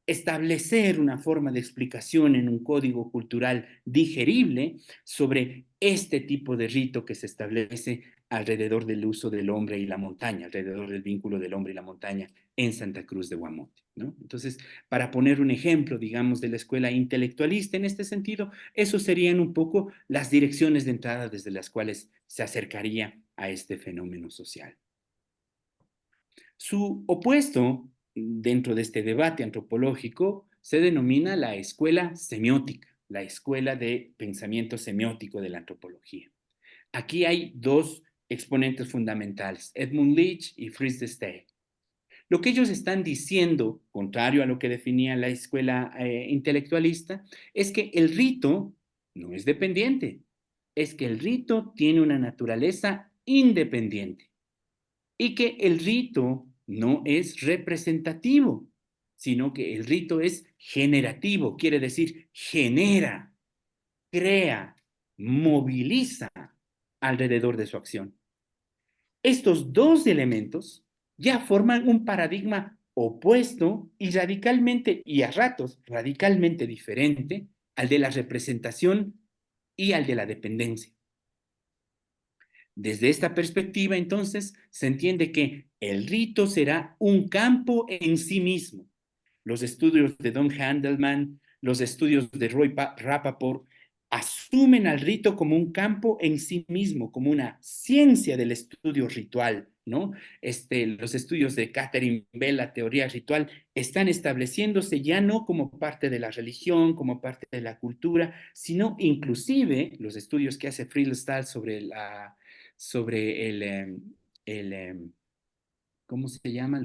establecer una forma de explicación en un código cultural digerible sobre este tipo de rito que se establece alrededor del uso del hombre y la montaña, alrededor del vínculo del hombre y la montaña en Santa Cruz de Guamote, ¿no? Entonces, para poner un ejemplo, digamos, de la escuela intelectualista en este sentido, eso serían un poco las direcciones de entrada desde las cuales se acercaría a este fenómeno social. Su opuesto dentro de este debate antropológico se denomina la escuela semiótica, la escuela de pensamiento semiótico de la antropología. Aquí hay dos exponentes fundamentales, Edmund Leach y Fritz de Stee. Lo que ellos están diciendo, contrario a lo que definía la escuela intelectualista, es que el rito no es dependiente, es que el rito tiene una naturaleza independiente y que el rito no es representativo, sino que el rito es generativo, quiere decir genera, crea, moviliza alrededor de su acción. Estos dos elementos ya forman un paradigma opuesto y radicalmente, y a ratos radicalmente diferente al de la representación y al de la dependencia. Desde esta perspectiva, entonces, se entiende que el rito será un campo en sí mismo. Los estudios de Don Handelman, los estudios de Roy Rappaport, asumen al rito como un campo en sí mismo, como una ciencia del estudio ritual, ¿no? Los estudios de Catherine Bell, la teoría ritual, están estableciéndose ya no como parte de la religión, como parte de la cultura, sino inclusive los estudios que hace Fritz Stahl sobre ¿cómo se llama?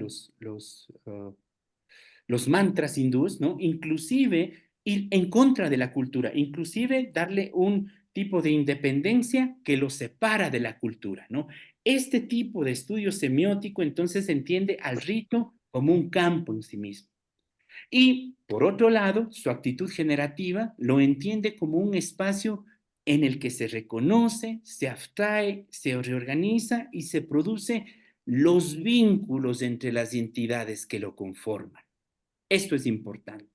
Los mantras hindúes, ¿no? Inclusive ir en contra de la cultura, inclusive darle un tipo de independencia que lo separa de la cultura, ¿no? Este tipo de estudio semiótico entonces entiende al rito como un campo en sí mismo. Y, por otro lado, su actitud generativa lo entiende como un espacio en el que se reconoce, se abstrae, se reorganiza y se produce los vínculos entre las entidades que lo conforman. Esto es importante.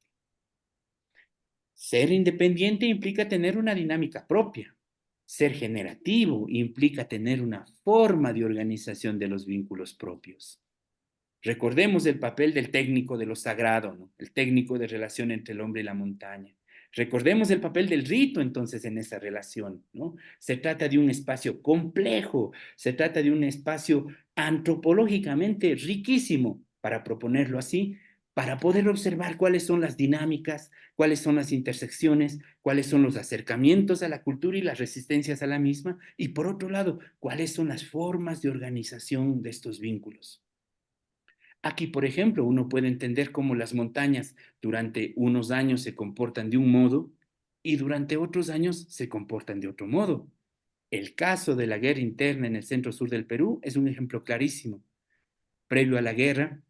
Ser independiente implica tener una dinámica propia. Ser generativo implica tener una forma de organización de los vínculos propios. Recordemos el papel del técnico de lo sagrado, ¿no? El técnico de relación entre el hombre y la montaña. Recordemos el papel del rito entonces en esa relación, ¿no? Se trata de un espacio complejo, se trata de un espacio antropológicamente riquísimo, para proponerlo así, para poder observar cuáles son las dinámicas, cuáles son las intersecciones, cuáles son los acercamientos a la cultura y las resistencias a la misma, y por otro lado, cuáles son las formas de organización de estos vínculos. Aquí, por ejemplo, uno puede entender cómo las montañas durante unos años se comportan de un modo y durante otros años se comportan de otro modo. El caso de la guerra interna en el centro sur del Perú es un ejemplo clarísimo. previo a la guerra,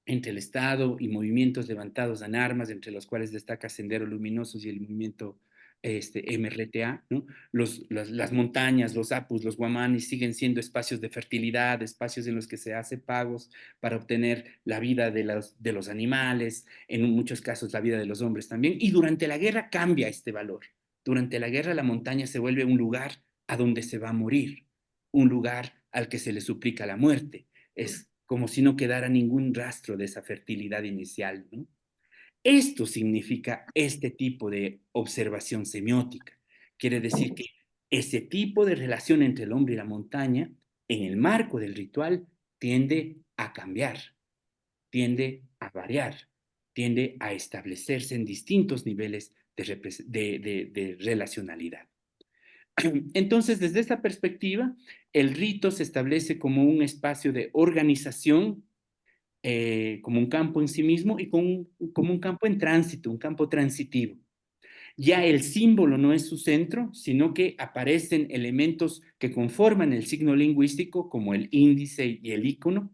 entre el Estado y movimientos levantados en armas, entre los cuales destaca Sendero Luminosos y el movimiento MRTA, ¿no? Las montañas, los apus, los guamanis siguen siendo espacios de fertilidad, espacios en los que se hace pagos para obtener la vida de los animales, en muchos casos la vida de los hombres también, y durante la guerra cambia este valor. Durante la guerra la montaña se vuelve un lugar a donde se va a morir, un lugar al que se le suplica la muerte. Es como si no quedara ningún rastro de esa fertilidad inicial, ¿no? Esto significa este tipo de observación semiótica. Quiere decir que ese tipo de relación entre el hombre y la montaña, en el marco del ritual, tiende a cambiar, tiende a variar, tiende a establecerse en distintos niveles de relacionalidad. Entonces, desde esta perspectiva, el rito se establece como un espacio de organización, como un campo en sí mismo y como un campo en tránsito, un campo transitivo. Ya el símbolo no es su centro, sino que aparecen elementos que conforman el signo lingüístico, como el índice y el ícono,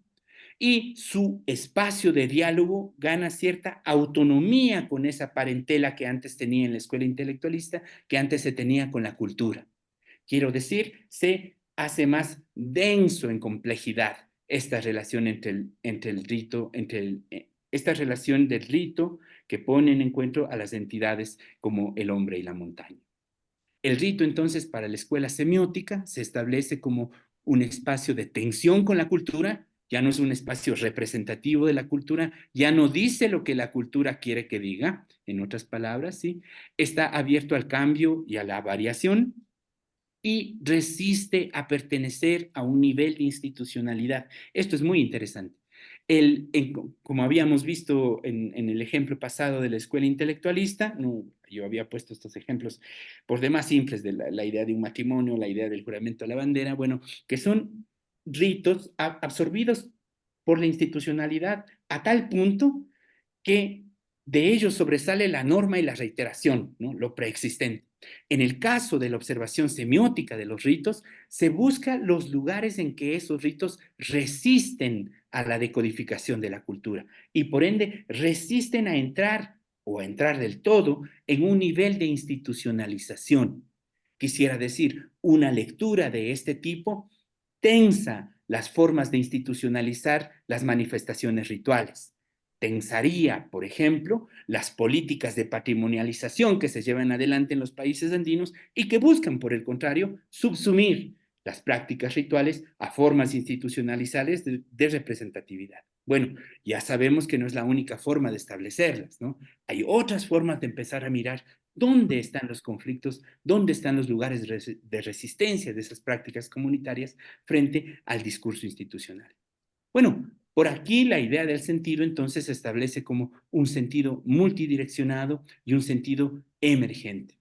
y su espacio de diálogo gana cierta autonomía con esa parentela que antes tenía en la escuela intelectualista, que antes se tenía con la cultura. Quiero decir, se hace más denso en complejidad esta relación entre el rito, esta relación del rito que pone en encuentro a las entidades como el hombre y la montaña. El rito, entonces, para la escuela semiótica se establece como un espacio de tensión con la cultura, ya no es un espacio representativo de la cultura, ya no dice lo que la cultura quiere que diga, en otras palabras, ¿sí? Está abierto al cambio y a la variación, y resiste a pertenecer a un nivel de institucionalidad. Esto es muy interesante. Como habíamos visto en el ejemplo pasado de la escuela intelectualista, no, yo había puesto estos ejemplos por demás simples de la idea de un matrimonio, la idea del juramento a la bandera, bueno, que son ritos absorbidos por la institucionalidad a tal punto que de ellos sobresale la norma y la reiteración, ¿no? Lo preexistente. En el caso de la observación semiótica de los ritos, se busca los lugares en que esos ritos resisten a la decodificación de la cultura y por ende resisten a entrar o a entrar del todo en un nivel de institucionalización. Quisiera decir, una lectura de este tipo tensa las formas de institucionalizar las manifestaciones rituales. Tensaría, por ejemplo, las políticas de patrimonialización que se llevan adelante en los países andinos y que buscan, por el contrario, subsumir las prácticas rituales a formas institucionalizadas de representatividad. Bueno, ya sabemos que no es la única forma de establecerlas, ¿no? Hay otras formas de empezar a mirar dónde están los conflictos, dónde están los lugares de resistencia de esas prácticas comunitarias frente al discurso institucional. Bueno, por aquí la idea del sentido entonces se establece como un sentido multidireccionado y un sentido emergente.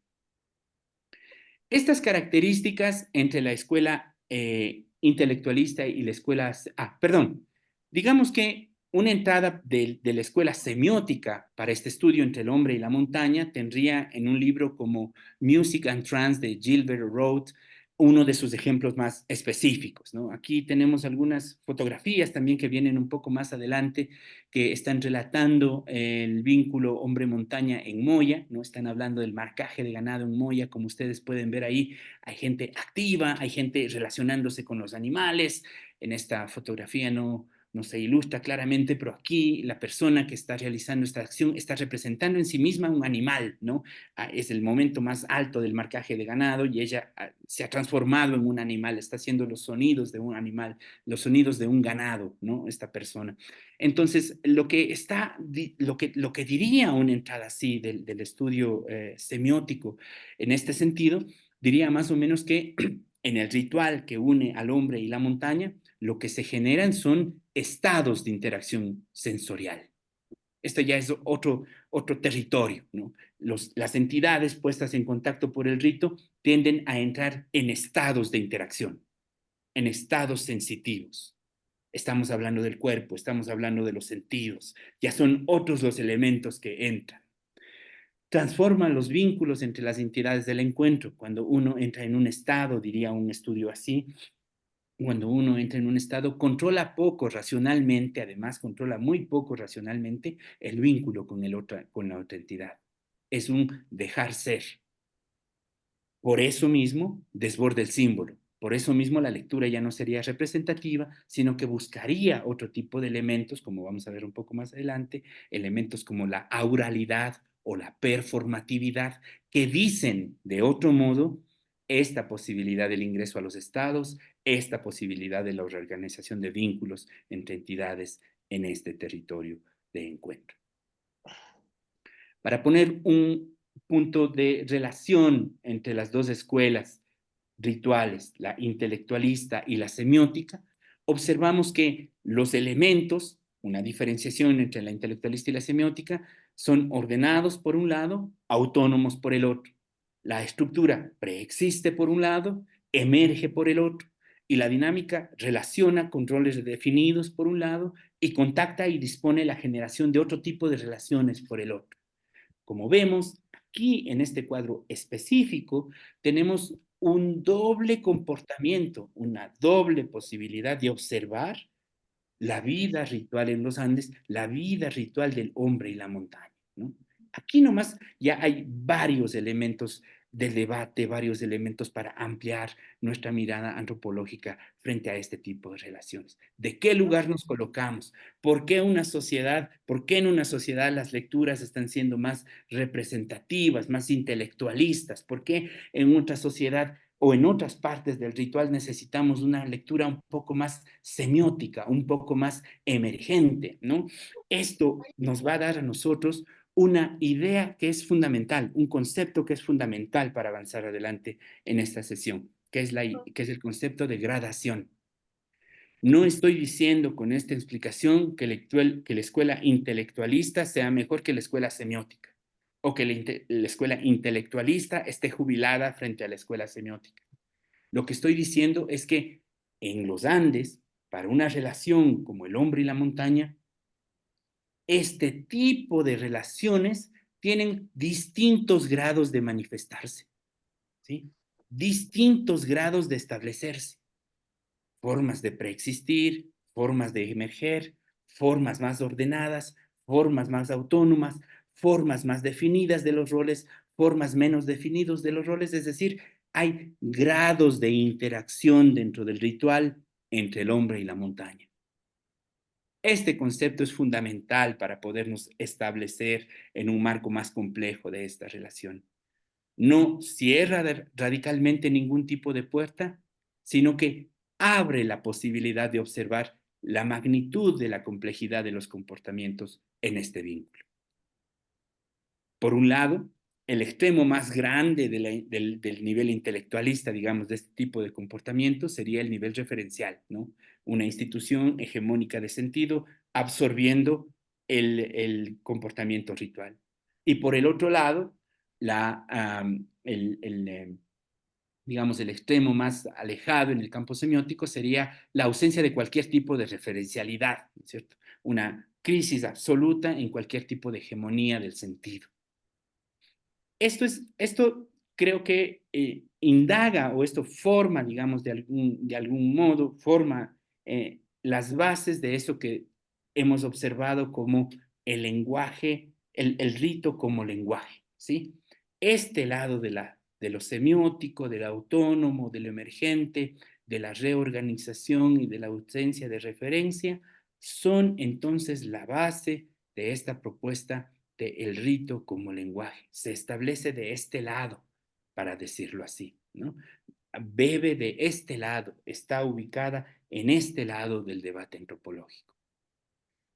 Estas características entre la escuela intelectualista y la escuela... digamos que una entrada de la escuela semiótica para este estudio entre el hombre y la montaña tendría en un libro como Music and Trance de Gilbert Roth uno de sus ejemplos más específicos, ¿no? Aquí tenemos algunas fotografías también que vienen un poco más adelante que están relatando el vínculo hombre-montaña en Moya, ¿no? Están hablando del marcaje de ganado en Moya, como ustedes pueden ver ahí, hay gente activa, hay gente relacionándose con los animales, en esta fotografía no se ilustra claramente, pero aquí la persona que está realizando esta acción está representando en sí misma un animal, ¿no? Es el momento más alto del marcaje de ganado y ella se ha transformado en un animal, está haciendo los sonidos de un animal, los sonidos de un ganado, ¿no? Esta persona. Entonces, lo que diría una entrada así del estudio semiótico en este sentido, diría más o menos que en el ritual que une al hombre y la montaña, lo que se generan son estados de interacción sensorial. Esto ya es otro territorio, ¿no? Las entidades puestas en contacto por el rito tienden a entrar en estados de interacción, en estados sensitivos. Estamos hablando del cuerpo, estamos hablando de los sentidos, ya son otros los elementos que entran. Transforman los vínculos entre las entidades del encuentro. Cuando uno entra en un estado, diría un estudio así, cuando uno entra en un estado, controla poco racionalmente, además controla muy poco racionalmente el vínculo con la otra entidad. Es un dejar ser. Por eso mismo, desborda el símbolo. Por eso mismo la lectura ya no sería representativa, sino que buscaría otro tipo de elementos, como vamos a ver un poco más adelante, elementos como la auralidad o la performatividad, que dicen de otro modo esta posibilidad del ingreso a los estados, esta posibilidad de la reorganización de vínculos entre entidades en este territorio de encuentro. Para poner un punto de relación entre las dos escuelas rituales, la intelectualista y la semiótica, observamos que los elementos, una diferenciación entre la intelectualista y la semiótica, son ordenados por un lado, autónomos por el otro. La estructura preexiste por un lado, emerge por el otro, y la dinámica relaciona con roles definidos por un lado y contacta y dispone la generación de otro tipo de relaciones por el otro. Como vemos, aquí en este cuadro específico tenemos un doble comportamiento, una doble posibilidad de observar la vida ritual en los Andes, la vida ritual del hombre y la montaña, ¿no? Aquí nomás ya hay varios elementos del debate, varios elementos para ampliar nuestra mirada antropológica frente a este tipo de relaciones. ¿De qué lugar nos colocamos? ¿Por qué en una sociedad las lecturas están siendo más representativas, más intelectualistas? ¿Por qué en otra sociedad o en otras partes del ritual necesitamos una lectura un poco más semiótica, un poco más emergente, ¿no? Esto nos va a dar a nosotros una idea que es fundamental, un concepto que es fundamental para avanzar adelante en esta sesión, que es el concepto de gradación. No estoy diciendo con esta explicación que la escuela intelectualista sea mejor que la escuela semiótica, o que la escuela intelectualista esté jubilada frente a la escuela semiótica. Lo que estoy diciendo es que en los Andes, para una relación como el hombre y la montaña, este tipo de relaciones tienen distintos grados de manifestarse, ¿sí? Distintos grados de establecerse, formas de preexistir, formas de emerger, formas más ordenadas, formas más autónomas, formas más definidas de los roles, formas menos definidos de los roles, es decir, hay grados de interacción dentro del ritual entre el hombre y la montaña. Este concepto es fundamental para podernos establecer en un marco más complejo de esta relación. No cierra radicalmente ningún tipo de puerta, sino que abre la posibilidad de observar la magnitud de la complejidad de los comportamientos en este vínculo. Por un lado, el extremo más grande del nivel intelectualista, digamos, de este tipo de comportamiento sería el nivel referencial, ¿no? Una institución hegemónica de sentido absorbiendo el comportamiento ritual. Y por el otro lado, digamos, el extremo más alejado en el campo semiótico sería la ausencia de cualquier tipo de referencialidad, ¿no es cierto? Una crisis absoluta en cualquier tipo de hegemonía del sentido. Esto creo que indaga o esto forma, digamos, de algún modo, forma las bases de eso que hemos observado como el lenguaje, el rito como lenguaje, ¿sí? Este lado de lo semiótico, del autónomo, de lo emergente, de la reorganización y de la ausencia de referencia, son entonces la base de esta propuesta el rito como lenguaje. Se establece de este lado, para decirlo así, ¿no? Bebe de este lado, está ubicada en este lado del debate antropológico.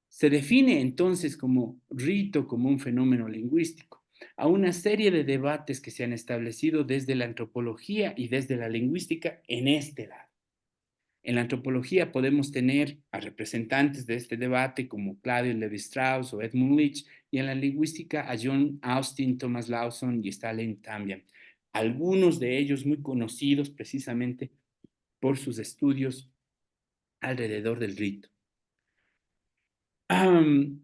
Se define entonces como rito como un fenómeno lingüístico, a una serie de debates que se han establecido desde la antropología y desde la lingüística en este lado. En la antropología podemos tener a representantes de este debate como Claudio Levi-Strauss o Edmund Leach, y en la lingüística a John Austin, Thomas Lawson y Stalin También. Algunos de ellos muy conocidos precisamente por sus estudios alrededor del rito.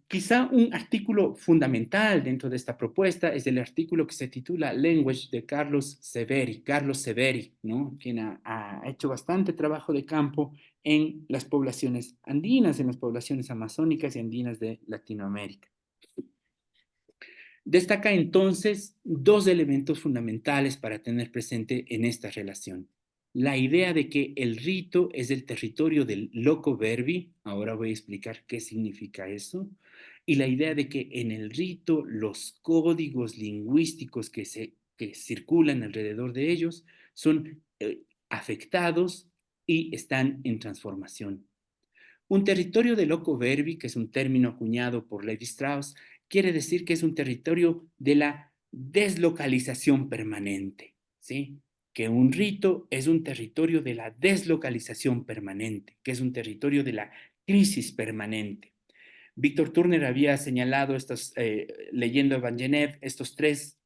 Quizá un artículo fundamental dentro de esta propuesta es el artículo que se titula Language de Carlos Severi, ¿no? Quien ha hecho bastante trabajo de campo en las poblaciones andinas, en las poblaciones amazónicas y andinas de Latinoamérica. Destaca entonces dos elementos fundamentales para tener presente en esta relación. La idea de que el rito es el territorio del loco verbi, ahora voy a explicar qué significa eso, y la idea de que en el rito los códigos lingüísticos que circulan alrededor de ellos son afectados y están en transformación. Un territorio de loco verbi, que es un término acuñado por Levi Strauss, quiere decir que es un territorio de la deslocalización permanente, ¿sí? Que un rito es un territorio de la deslocalización permanente, que es un territorio de la crisis permanente. Víctor Turner había señalado, leyendo Evangenev, estos tres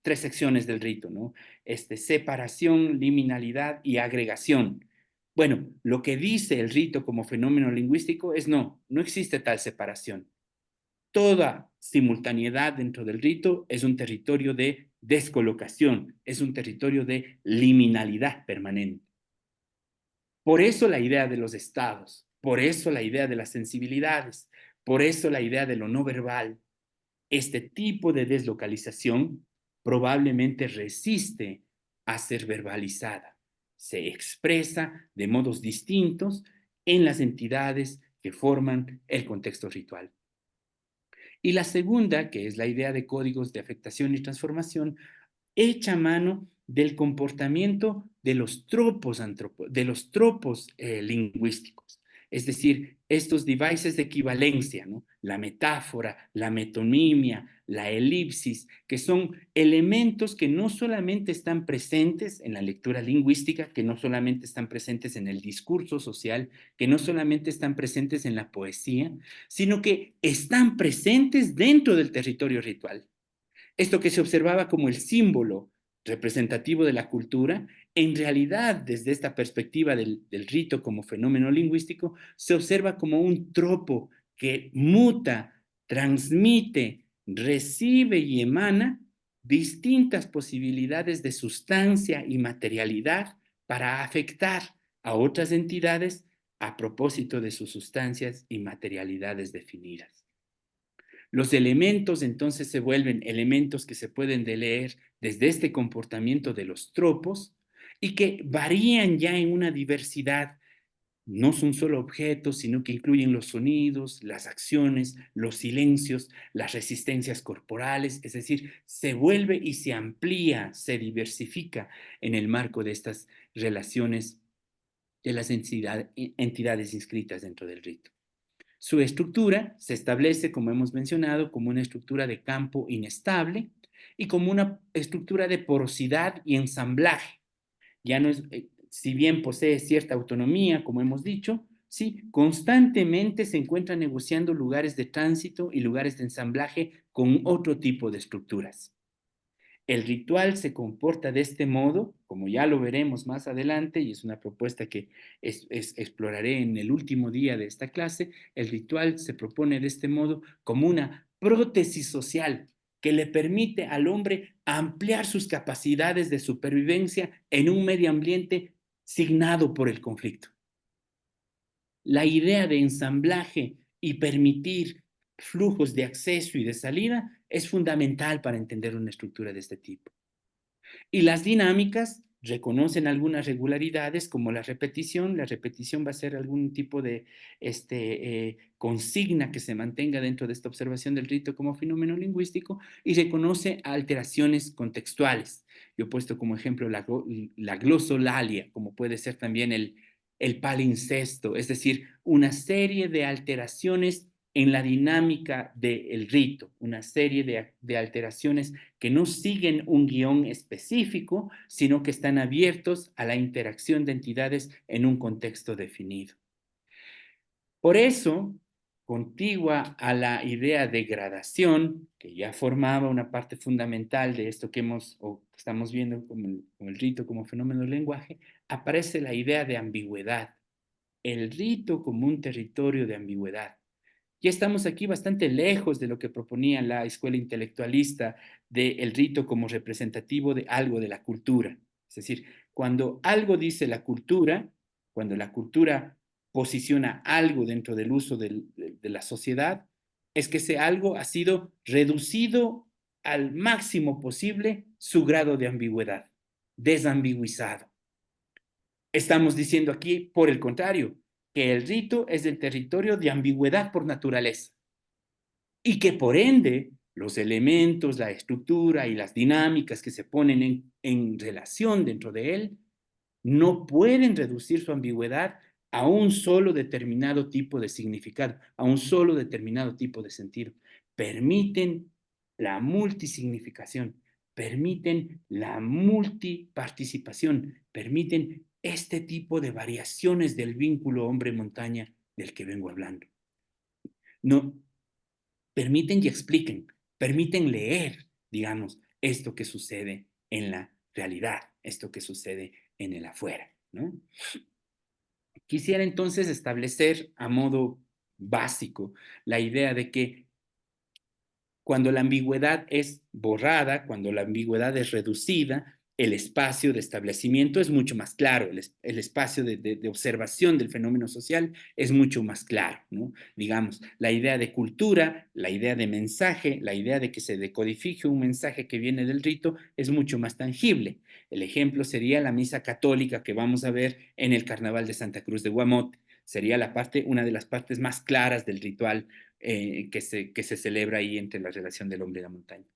secciones del rito, ¿no? Separación, liminalidad y agregación. Bueno, lo que dice el rito como fenómeno lingüístico es no existe tal separación. Toda simultaneidad dentro del rito es un territorio de descolocación, es un territorio de liminalidad permanente. Por eso la idea de los estados, por eso la idea de las sensibilidades, por eso la idea de lo no verbal. Este tipo de deslocalización probablemente resiste a ser verbalizada. Se expresa de modos distintos en las entidades que forman el contexto ritual. Y la segunda, que es la idea de códigos de afectación y transformación, echa mano del comportamiento de los tropos, lingüísticos. Es decir, estos devices de equivalencia, ¿no? La metáfora, la metonimia, la elipsis, que son elementos que no solamente están presentes en la lectura lingüística, que no solamente están presentes en el discurso social, que no solamente están presentes en la poesía, sino que están presentes dentro del territorio ritual. Esto que se observaba como el símbolo representativo de la cultura, en realidad, desde esta perspectiva del rito como fenómeno lingüístico, se observa como un tropo que muta, transmite, recibe y emana distintas posibilidades de sustancia y materialidad para afectar a otras entidades a propósito de sus sustancias y materialidades definidas. Los elementos entonces se vuelven elementos que se pueden leer desde este comportamiento de los tropos y que varían ya en una diversidad. No son solo objetos, sino que incluyen los sonidos, las acciones, los silencios, las resistencias corporales, es decir, se vuelve y se amplía, se diversifica en el marco de estas relaciones de las entidades inscritas dentro del rito. Su estructura se establece, como hemos mencionado, como una estructura de campo inestable y como una estructura de porosidad y ensamblaje. Ya no es, si bien posee cierta autonomía, como hemos dicho, sí, constantemente se encuentra negociando lugares de tránsito y lugares de ensamblaje con otro tipo de estructuras. El ritual se comporta de este modo, como ya lo veremos más adelante, y es una propuesta que exploraré en el último día de esta clase. El ritual se propone de este modo como una prótesis social que le permite al hombre ampliar sus capacidades de supervivencia en un medio ambiente signado por el conflicto. La idea de ensamblaje y permitir flujos de acceso y de salida es fundamental para entender una estructura de este tipo. Y las dinámicas reconocen algunas regularidades como la repetición. La repetición va a ser algún tipo de consigna que se mantenga dentro de esta observación del rito como fenómeno lingüístico y reconoce alteraciones contextuales. Yo he puesto como ejemplo la glosolalia, como puede ser también el palincesto, es decir, una serie de alteraciones en la dinámica del rito, una serie de alteraciones que no siguen un guión específico, sino que están abiertos a la interacción de entidades en un contexto definido. Por eso, contigua a la idea de gradación, que ya formaba una parte fundamental de esto que estamos viendo como el rito como fenómeno del lenguaje, aparece la idea de ambigüedad. El rito como un territorio de ambigüedad. Ya estamos aquí bastante lejos de lo que proponía la escuela intelectualista del rito como representativo de algo de la cultura. Es decir, cuando algo dice la cultura, cuando la cultura posiciona algo dentro del uso de la sociedad, es que ese algo ha sido reducido al máximo posible su grado de ambigüedad, desambiguizado. Estamos diciendo aquí, por el contrario, que el rito es el territorio de ambigüedad por naturaleza y que por ende los elementos, la estructura y las dinámicas que se ponen en relación dentro de él no pueden reducir su ambigüedad a un solo determinado tipo de significado, a un solo determinado tipo de sentido. Permiten la multisignificación, permiten la multiparticipación, permiten este tipo de variaciones del vínculo hombre-montaña del que vengo hablando. No, permiten y expliquen, permiten leer, digamos, esto que sucede en la realidad, esto que sucede en el afuera, ¿no? Quisiera entonces establecer a modo básico la idea de que cuando la ambigüedad es borrada, cuando la ambigüedad es reducida, el espacio de establecimiento es mucho más claro, el espacio de observación del fenómeno social es mucho más claro, ¿no? Digamos, la idea de cultura, la idea de mensaje, la idea de que se decodifique un mensaje que viene del rito es mucho más tangible. El ejemplo sería la misa católica que vamos a ver en el Carnaval de Santa Cruz de Guamote. Sería una de las partes más claras del ritual que se celebra ahí entre la relación del hombre y la montaña.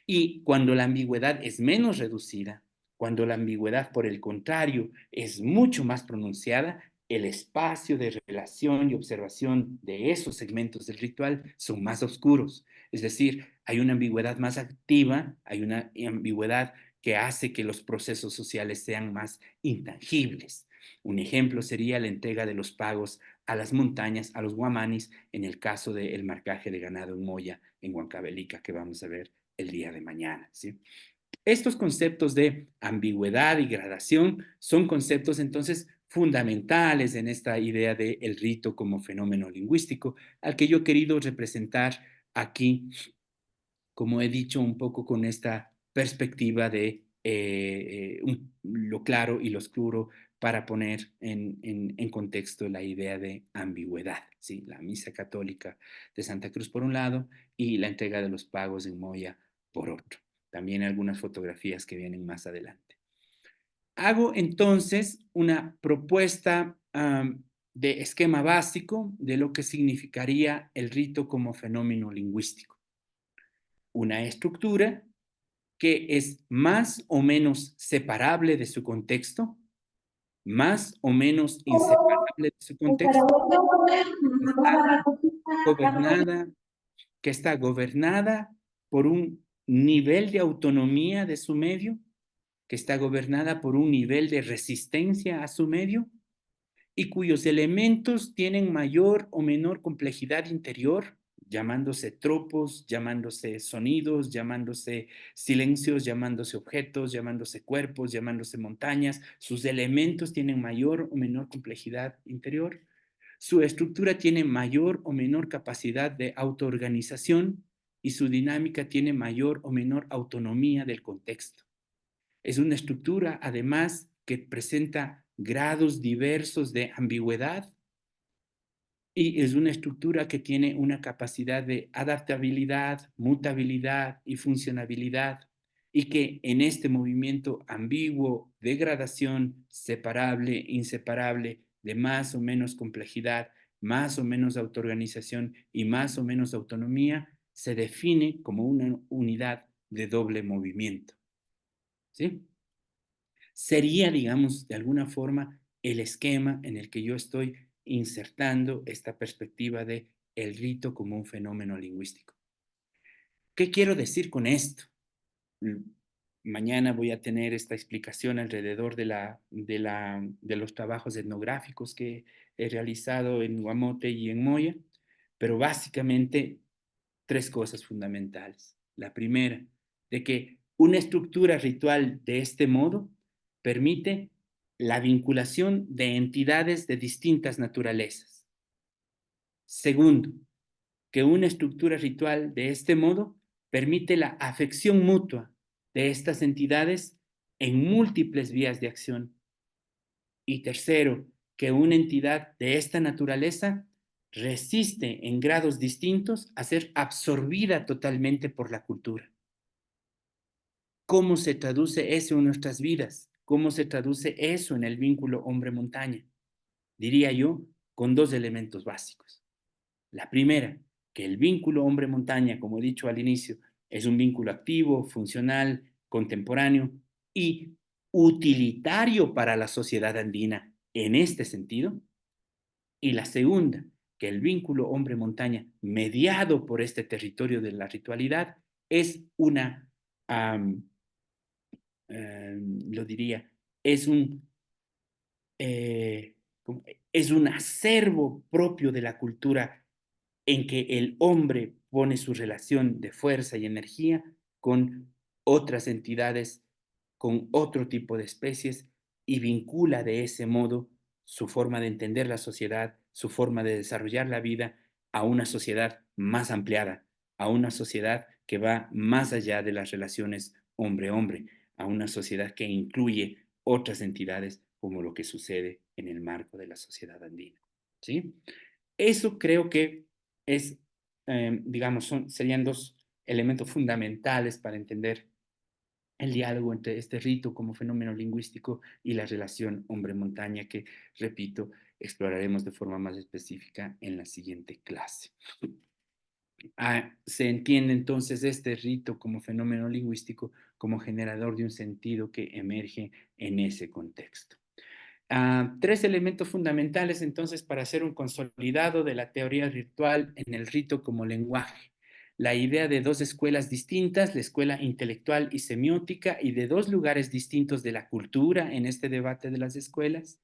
Y cuando la ambigüedad es menos reducida, cuando la ambigüedad, por el contrario, es mucho más pronunciada, el espacio de relación y observación de esos segmentos del ritual son más oscuros. Es decir, hay una ambigüedad más activa, hay una ambigüedad que hace que los procesos sociales sean más intangibles. Un ejemplo sería la entrega de los pagos a las montañas, a los guamanis, en el caso del marcaje de ganado en Moya, en Huancavelica, que vamos a ver el día de mañana, ¿sí? Estos conceptos de ambigüedad y gradación son conceptos entonces fundamentales en esta idea del rito como fenómeno lingüístico, al que yo he querido representar aquí, como he dicho, un poco con esta perspectiva de lo claro y lo oscuro para poner en contexto la idea de ambigüedad, ¿sí? La misa católica de Santa Cruz por un lado y la entrega de los pagos en Moya por otro. También algunas fotografías que vienen más adelante. Hago entonces una propuesta de esquema básico de lo que significaría el rito como fenómeno lingüístico. Una estructura que es más o menos separable de su contexto, más o menos inseparable de su contexto, gobernada, que está gobernada por un nivel de autonomía de su medio, que está gobernada por un nivel de resistencia a su medio y cuyos elementos tienen mayor o menor complejidad interior, llamándose tropos, llamándose sonidos, llamándose silencios, llamándose objetos, llamándose cuerpos, llamándose montañas. Sus elementos tienen mayor o menor complejidad interior. Su estructura tiene mayor o menor capacidad de autoorganización y su dinámica tiene mayor o menor autonomía del contexto. Es una estructura, además, que presenta grados diversos de ambigüedad y es una estructura que tiene una capacidad de adaptabilidad, mutabilidad y funcionabilidad y que en este movimiento ambiguo, degradación, separable, inseparable, de más o menos complejidad, más o menos autoorganización y más o menos autonomía, se define como una unidad de doble movimiento. ¿Sí? Sería, digamos, de alguna forma el esquema en el que yo estoy insertando esta perspectiva de el rito como un fenómeno lingüístico. ¿Qué quiero decir con esto? Mañana voy a tener esta explicación alrededor de los trabajos etnográficos que he realizado en Guamote y en Moya, pero básicamente tres cosas fundamentales. La primera, de que una estructura ritual de este modo permite la vinculación de entidades de distintas naturalezas. Segundo, que una estructura ritual de este modo permite la afección mutua de estas entidades en múltiples vías de acción. Y tercero, que una entidad de esta naturaleza resiste en grados distintos a ser absorbida totalmente por la cultura. ¿Cómo se traduce eso en nuestras vidas? ¿Cómo se traduce eso en el vínculo hombre-montaña? Diría yo, con dos elementos básicos. La primera, que el vínculo hombre-montaña, como he dicho al inicio, es un vínculo activo, funcional, contemporáneo y utilitario para la sociedad andina en este sentido. Y la segunda, que el vínculo hombre-montaña, mediado por este territorio de la ritualidad, es una, lo diría, es un, eh, es un acervo propio de la cultura en que el hombre pone su relación de fuerza y energía con otras entidades, con otro tipo de especies y vincula de ese modo su forma de entender la sociedad, su forma de desarrollar la vida a una sociedad más ampliada, a una sociedad que va más allá de las relaciones hombre-hombre, a una sociedad que incluye otras entidades como lo que sucede en el marco de la sociedad andina. ¿Sí? Eso creo que es, digamos, serían dos elementos fundamentales para entender el diálogo entre este rito como fenómeno lingüístico y la relación hombre-montaña que, repito, exploraremos de forma más específica en la siguiente clase. Se entiende entonces este rito como fenómeno lingüístico como generador de un sentido que emerge en ese contexto. Tres elementos fundamentales entonces para hacer un consolidado de la teoría ritual en el rito como lenguaje. La idea de dos escuelas distintas, la escuela intelectual y semiótica, y de dos lugares distintos de la cultura en este debate de las escuelas.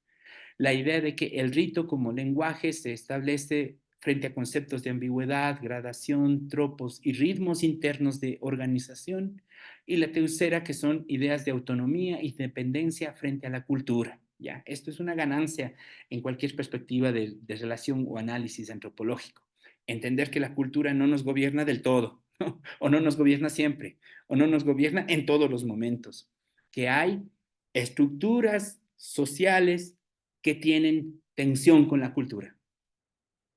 La idea de que el rito como lenguaje se establece frente a conceptos de ambigüedad, gradación, tropos y ritmos internos de organización. Y la tercera, que son ideas de autonomía y dependencia frente a la cultura. ¿Ya? Esto es una ganancia en cualquier perspectiva de relación o análisis antropológico. Entender que la cultura no nos gobierna del todo, ¿no? O no nos gobierna siempre, o no nos gobierna en todos los momentos. Que hay estructuras sociales que tienen tensión con la cultura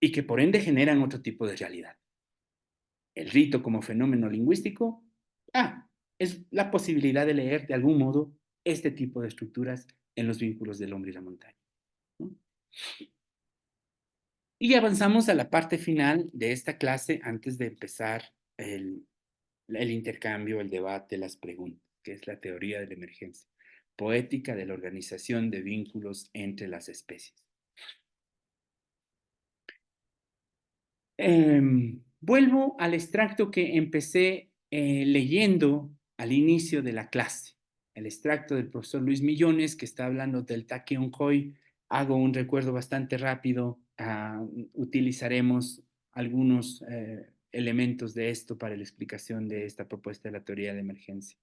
y que por ende generan otro tipo de realidad. El rito como fenómeno lingüístico, es la posibilidad de leer de algún modo este tipo de estructuras en los vínculos del hombre y la montaña, ¿no? Y avanzamos a la parte final de esta clase antes de empezar el intercambio, el debate, las preguntas, que es la teoría de la emergencia, poética de la organización de vínculos entre las especies. Vuelvo al extracto que empecé leyendo al inicio de la clase, el extracto del profesor Luis Millones, que está hablando del Takeonkoi. Hago un recuerdo bastante rápido. Utilizaremos algunos elementos de esto para la explicación de esta propuesta de la teoría de emergencia.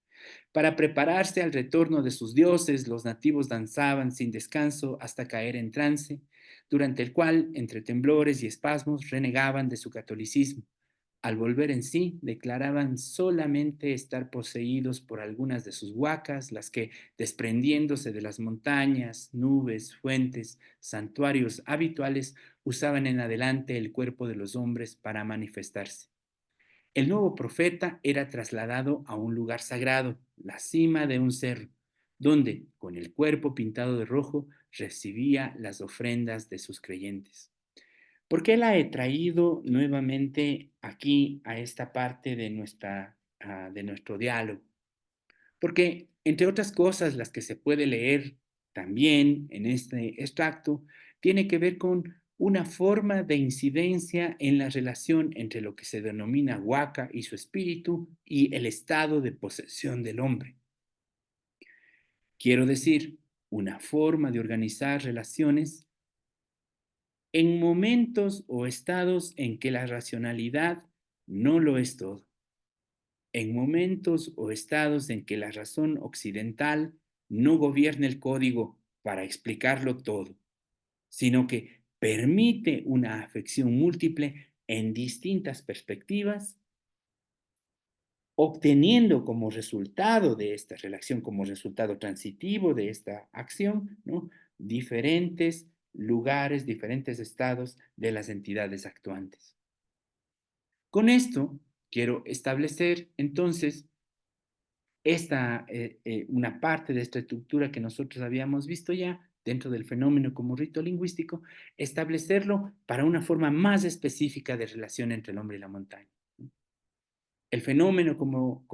Para prepararse al retorno de sus dioses, los nativos danzaban sin descanso hasta caer en trance, durante el cual, entre temblores y espasmos, renegaban de su catolicismo. Al volver en sí, declaraban solamente estar poseídos por algunas de sus huacas, las que, desprendiéndose de las montañas, nubes, fuentes, santuarios habituales, usaban en adelante el cuerpo de los hombres para manifestarse. El nuevo profeta era trasladado a un lugar sagrado, la cima de un cerro, donde, con el cuerpo pintado de rojo, recibía las ofrendas de sus creyentes. ¿Por qué la he traído nuevamente aquí a esta parte de nuestro diálogo? Porque, entre otras cosas, las que se puede leer también en este extracto, tiene que ver con una forma de incidencia en la relación entre lo que se denomina Waka y su espíritu y el estado de posesión del hombre. Quiero decir, una forma de organizar relaciones en momentos o estados en que la racionalidad no lo es todo, en momentos o estados en que la razón occidental no gobierna el código para explicarlo todo, sino que permite una afección múltiple en distintas perspectivas, obteniendo como resultado de esta relación, como resultado transitivo de esta acción, ¿no? Diferentes lugares, diferentes estados de las entidades actuantes. Con esto, quiero establecer entonces una parte de esta estructura que nosotros habíamos visto ya dentro del fenómeno como rito lingüístico, establecerlo para una forma más específica de relación entre el hombre y la montaña. El fenómeno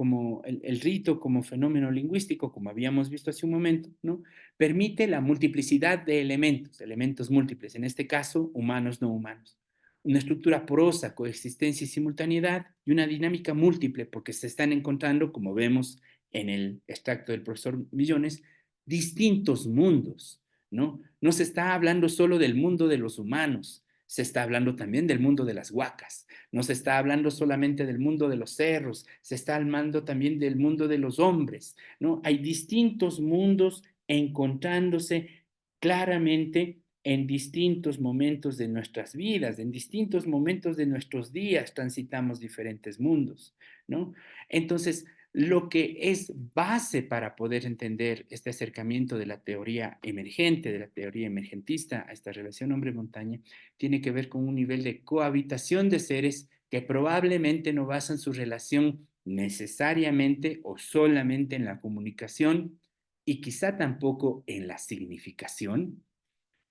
el rito como fenómeno lingüístico, como habíamos visto hace un momento, ¿no? Permite la multiplicidad de elementos múltiples, en este caso, humanos no humanos. Una estructura porosa, coexistencia y simultaneidad, y una dinámica múltiple, porque se están encontrando, como vemos en el extracto del profesor Millones, distintos mundos, ¿no? No se está hablando solo del mundo de los humanos, se está hablando también del mundo de las huacas. No se está hablando solamente del mundo de los cerros, se está hablando también del mundo de los hombres, ¿no? Hay distintos mundos encontrándose claramente en distintos momentos de nuestras vidas, en distintos momentos de nuestros días transitamos diferentes mundos, ¿no? Entonces, lo que es base para poder entender este acercamiento de la teoría emergente, de la teoría emergentista a esta relación hombre-montaña, tiene que ver con un nivel de cohabitación de seres que probablemente no basan su relación necesariamente o solamente en la comunicación y quizá tampoco en la significación.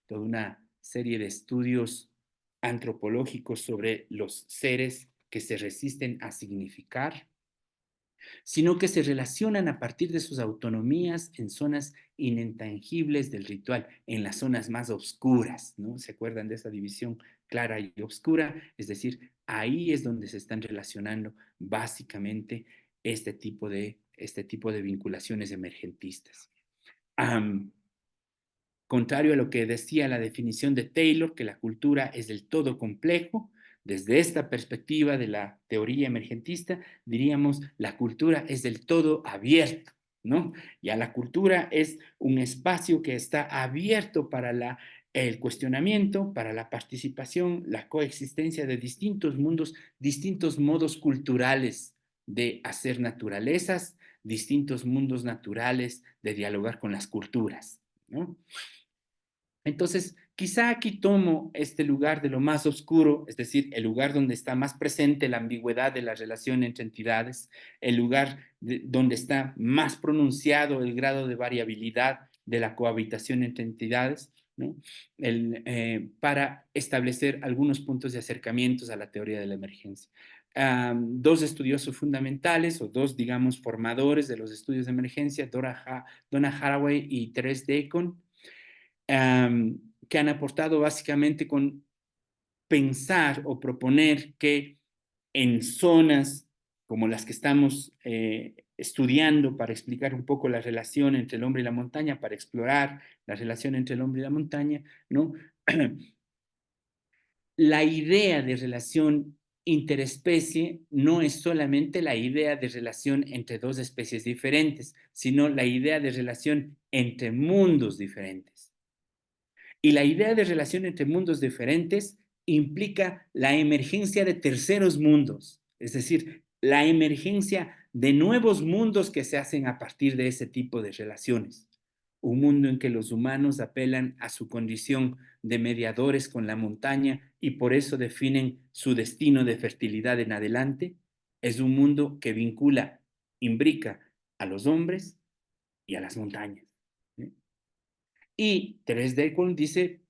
Toda una serie de estudios antropológicos sobre los seres que se resisten a significar, sino que se relacionan a partir de sus autonomías en zonas inintangibles del ritual, en las zonas más oscuras, ¿no? ¿Se acuerdan de esa división clara y oscura? Es decir, ahí es donde se están relacionando básicamente este tipo de vinculaciones emergentistas. Contrario a lo que decía la definición de Taylor, que la cultura es del todo complejo, desde esta perspectiva de la teoría emergentista, diríamos, la cultura es del todo abierto, ¿no? Ya la cultura es un espacio que está abierto para el cuestionamiento, para la participación, la coexistencia de distintos mundos, distintos modos culturales de hacer naturalezas, distintos mundos naturales de dialogar con las culturas, ¿no? Entonces, quizá aquí tomo este lugar de lo más oscuro, es decir, el lugar donde está más presente la ambigüedad de la relación entre entidades, el lugar donde está más pronunciado el grado de variabilidad de la cohabitación entre entidades, ¿no? Para establecer algunos puntos de acercamientos a la teoría de la emergencia. Dos estudiosos fundamentales o dos, digamos, formadores de los estudios de emergencia, Donna Haraway y Therese Deacon, que han aportado básicamente con pensar o proponer que en zonas como las que estamos estudiando para explicar un poco la relación entre el hombre y la montaña, para explorar la relación entre el hombre y la montaña, ¿no? La idea de relación interespecie no es solamente la idea de relación entre dos especies diferentes, sino la idea de relación entre mundos diferentes. Y la idea de relación entre mundos diferentes implica la emergencia de terceros mundos, es decir, la emergencia de nuevos mundos que se hacen a partir de ese tipo de relaciones. Un mundo en que los humanos apelan a su condición de mediadores con la montaña y por eso definen su destino de fertilidad en adelante, es un mundo que imbrica a los hombres y a las montañas. Y Therese Deacon dice,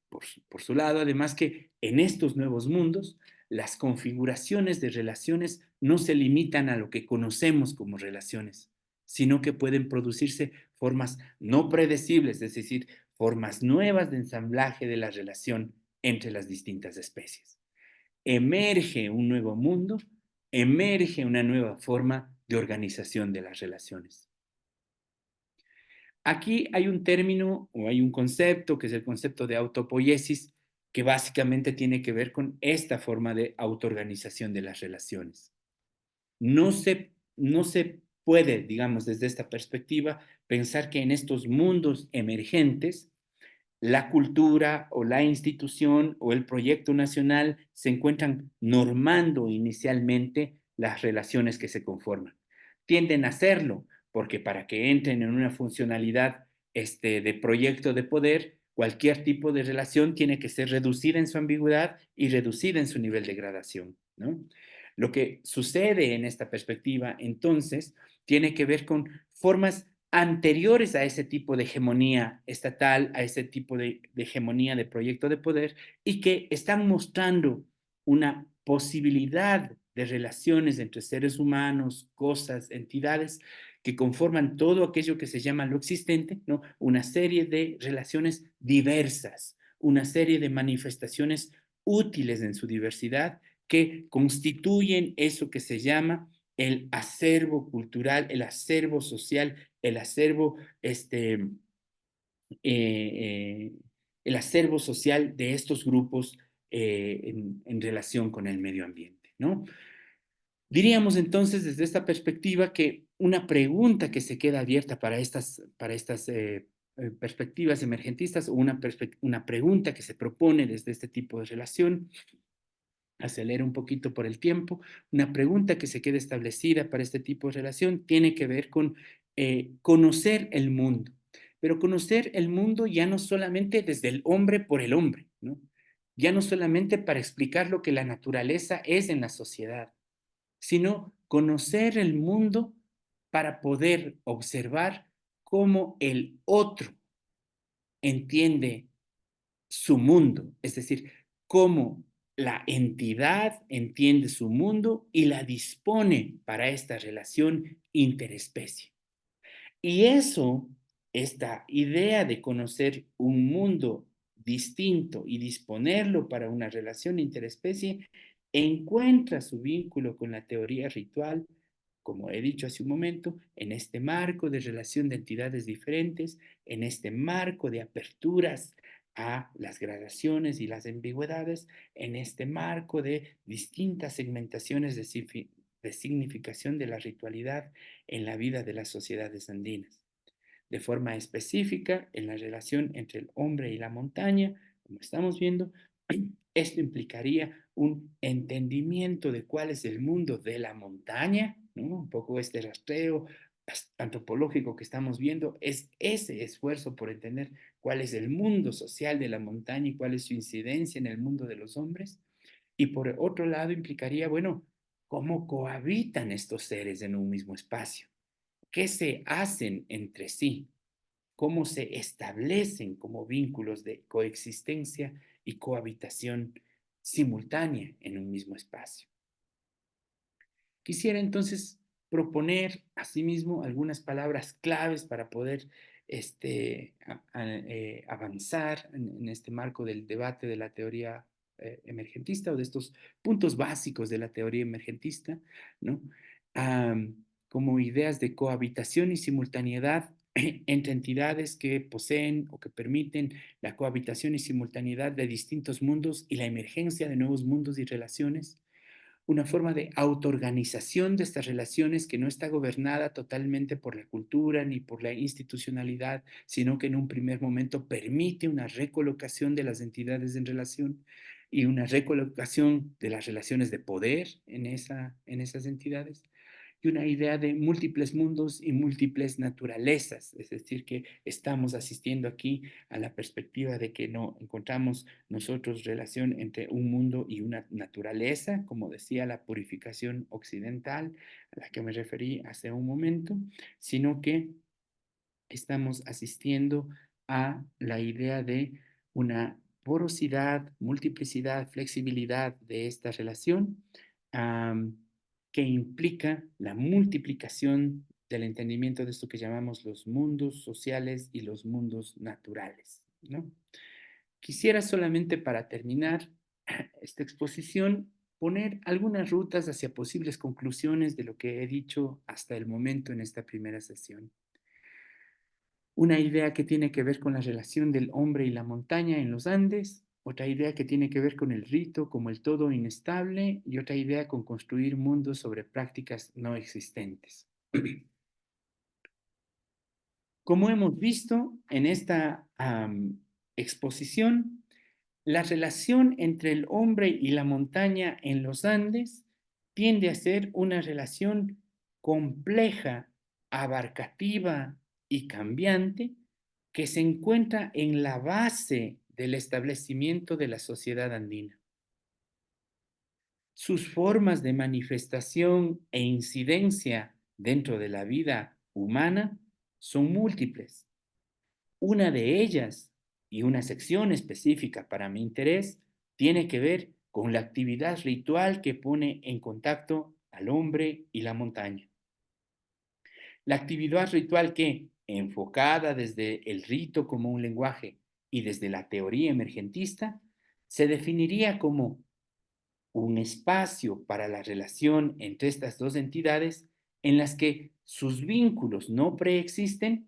por su lado, además, que en estos nuevos mundos, las configuraciones de relaciones no se limitan a lo que conocemos como relaciones, sino que pueden producirse formas no predecibles, es decir, formas nuevas de ensamblaje de la relación entre las distintas especies. Emerge un nuevo mundo, emerge una nueva forma de organización de las relaciones. Aquí hay un término o hay un concepto que es el concepto de autopoiesis que básicamente tiene que ver con esta forma de autoorganización de las relaciones. No se puede, digamos, desde esta perspectiva, pensar que en estos mundos emergentes la cultura o la institución o el proyecto nacional se encuentran normando inicialmente las relaciones que se conforman. Tienden a hacerlo porque para que entren en una funcionalidad de proyecto de poder, cualquier tipo de relación tiene que ser reducida en su ambigüedad y reducida en su nivel de gradación, ¿no? Lo que sucede en esta perspectiva, entonces, tiene que ver con formas anteriores a ese tipo de hegemonía estatal, a ese tipo de hegemonía de proyecto de poder, y que están mostrando una posibilidad de relaciones entre seres humanos, cosas, entidades, que conforman todo aquello que se llama lo existente, ¿no? Una serie de relaciones diversas, una serie de manifestaciones útiles en su diversidad que constituyen eso que se llama el acervo cultural, el acervo social, el acervo, eh, el acervo social de estos grupos en relación con el medio ambiente, ¿no? Diríamos entonces desde esta perspectiva que una pregunta que se queda abierta para estas perspectivas emergentistas o una pregunta que se propone desde este tipo de relación, acelera un poquito por el tiempo, una pregunta que se queda establecida para este tipo de relación tiene que ver con conocer el mundo, pero conocer el mundo ya no solamente desde el hombre por el hombre, ¿no? Ya no solamente para explicar lo que la naturaleza es en la sociedad, sino conocer el mundo para poder observar cómo el otro entiende su mundo, es decir, cómo la entidad entiende su mundo y la dispone para esta relación interespecie. Y eso, esta idea de conocer un mundo distinto y disponerlo para una relación interespecie, encuentra su vínculo con la teoría ritual, como he dicho hace un momento, en este marco de relación de entidades diferentes, en este marco de aperturas a las gradaciones y las ambigüedades, en este marco de distintas segmentaciones de significación de la ritualidad en la vida de las sociedades andinas. De forma específica, en la relación entre el hombre y la montaña, como estamos viendo, esto implicaría un entendimiento de cuál es el mundo de la montaña, ¿no? Un poco este rastreo antropológico que estamos viendo es ese esfuerzo por entender cuál es el mundo social de la montaña y cuál es su incidencia en el mundo de los hombres. Y por otro lado implicaría, bueno, cómo cohabitan estos seres en un mismo espacio, qué se hacen entre sí, cómo se establecen como vínculos de coexistencia y cohabitación simultánea en un mismo espacio. Quisiera entonces proponer asimismo algunas palabras claves para poder avanzar en este marco del debate de la teoría emergentista o de estos puntos básicos de la teoría emergentista, ¿no? Como ideas de cohabitación y simultaneidad entre entidades que poseen o que permiten la cohabitación y simultaneidad de distintos mundos y la emergencia de nuevos mundos y relaciones, una forma de autoorganización de estas relaciones que no está gobernada totalmente por la cultura ni por la institucionalidad, sino que en un primer momento permite una recolocación de las entidades en relación y una recolocación de las relaciones de poder en esas entidades, y una idea de múltiples mundos y múltiples naturalezas, es decir, que estamos asistiendo aquí a la perspectiva de que no encontramos nosotros relación entre un mundo y una naturaleza, como decía la purificación occidental, a la que me referí hace un momento, sino que estamos asistiendo a la idea de una porosidad, multiplicidad, flexibilidad de esta relación, que implica la multiplicación del entendimiento de esto que llamamos los mundos sociales y los mundos naturales, ¿no? Quisiera solamente para terminar esta exposición poner algunas rutas hacia posibles conclusiones de lo que he dicho hasta el momento en esta primera sesión. Una idea que tiene que ver con la relación del hombre y la montaña en los Andes, otra idea que tiene que ver con el rito como el todo inestable y otra idea con construir mundos sobre prácticas no existentes. Como hemos visto en esta exposición, la relación entre el hombre y la montaña en los Andes tiende a ser una relación compleja, abarcativa y cambiante que se encuentra en la base del establecimiento de la sociedad andina. Sus formas de manifestación e incidencia dentro de la vida humana son múltiples. Una de ellas, y una sección específica para mi interés, tiene que ver con la actividad ritual que pone en contacto al hombre y la montaña. La actividad ritual que, enfocada desde el rito como un lenguaje y desde la teoría emergentista, se definiría como un espacio para la relación entre estas dos entidades en las que sus vínculos no preexisten,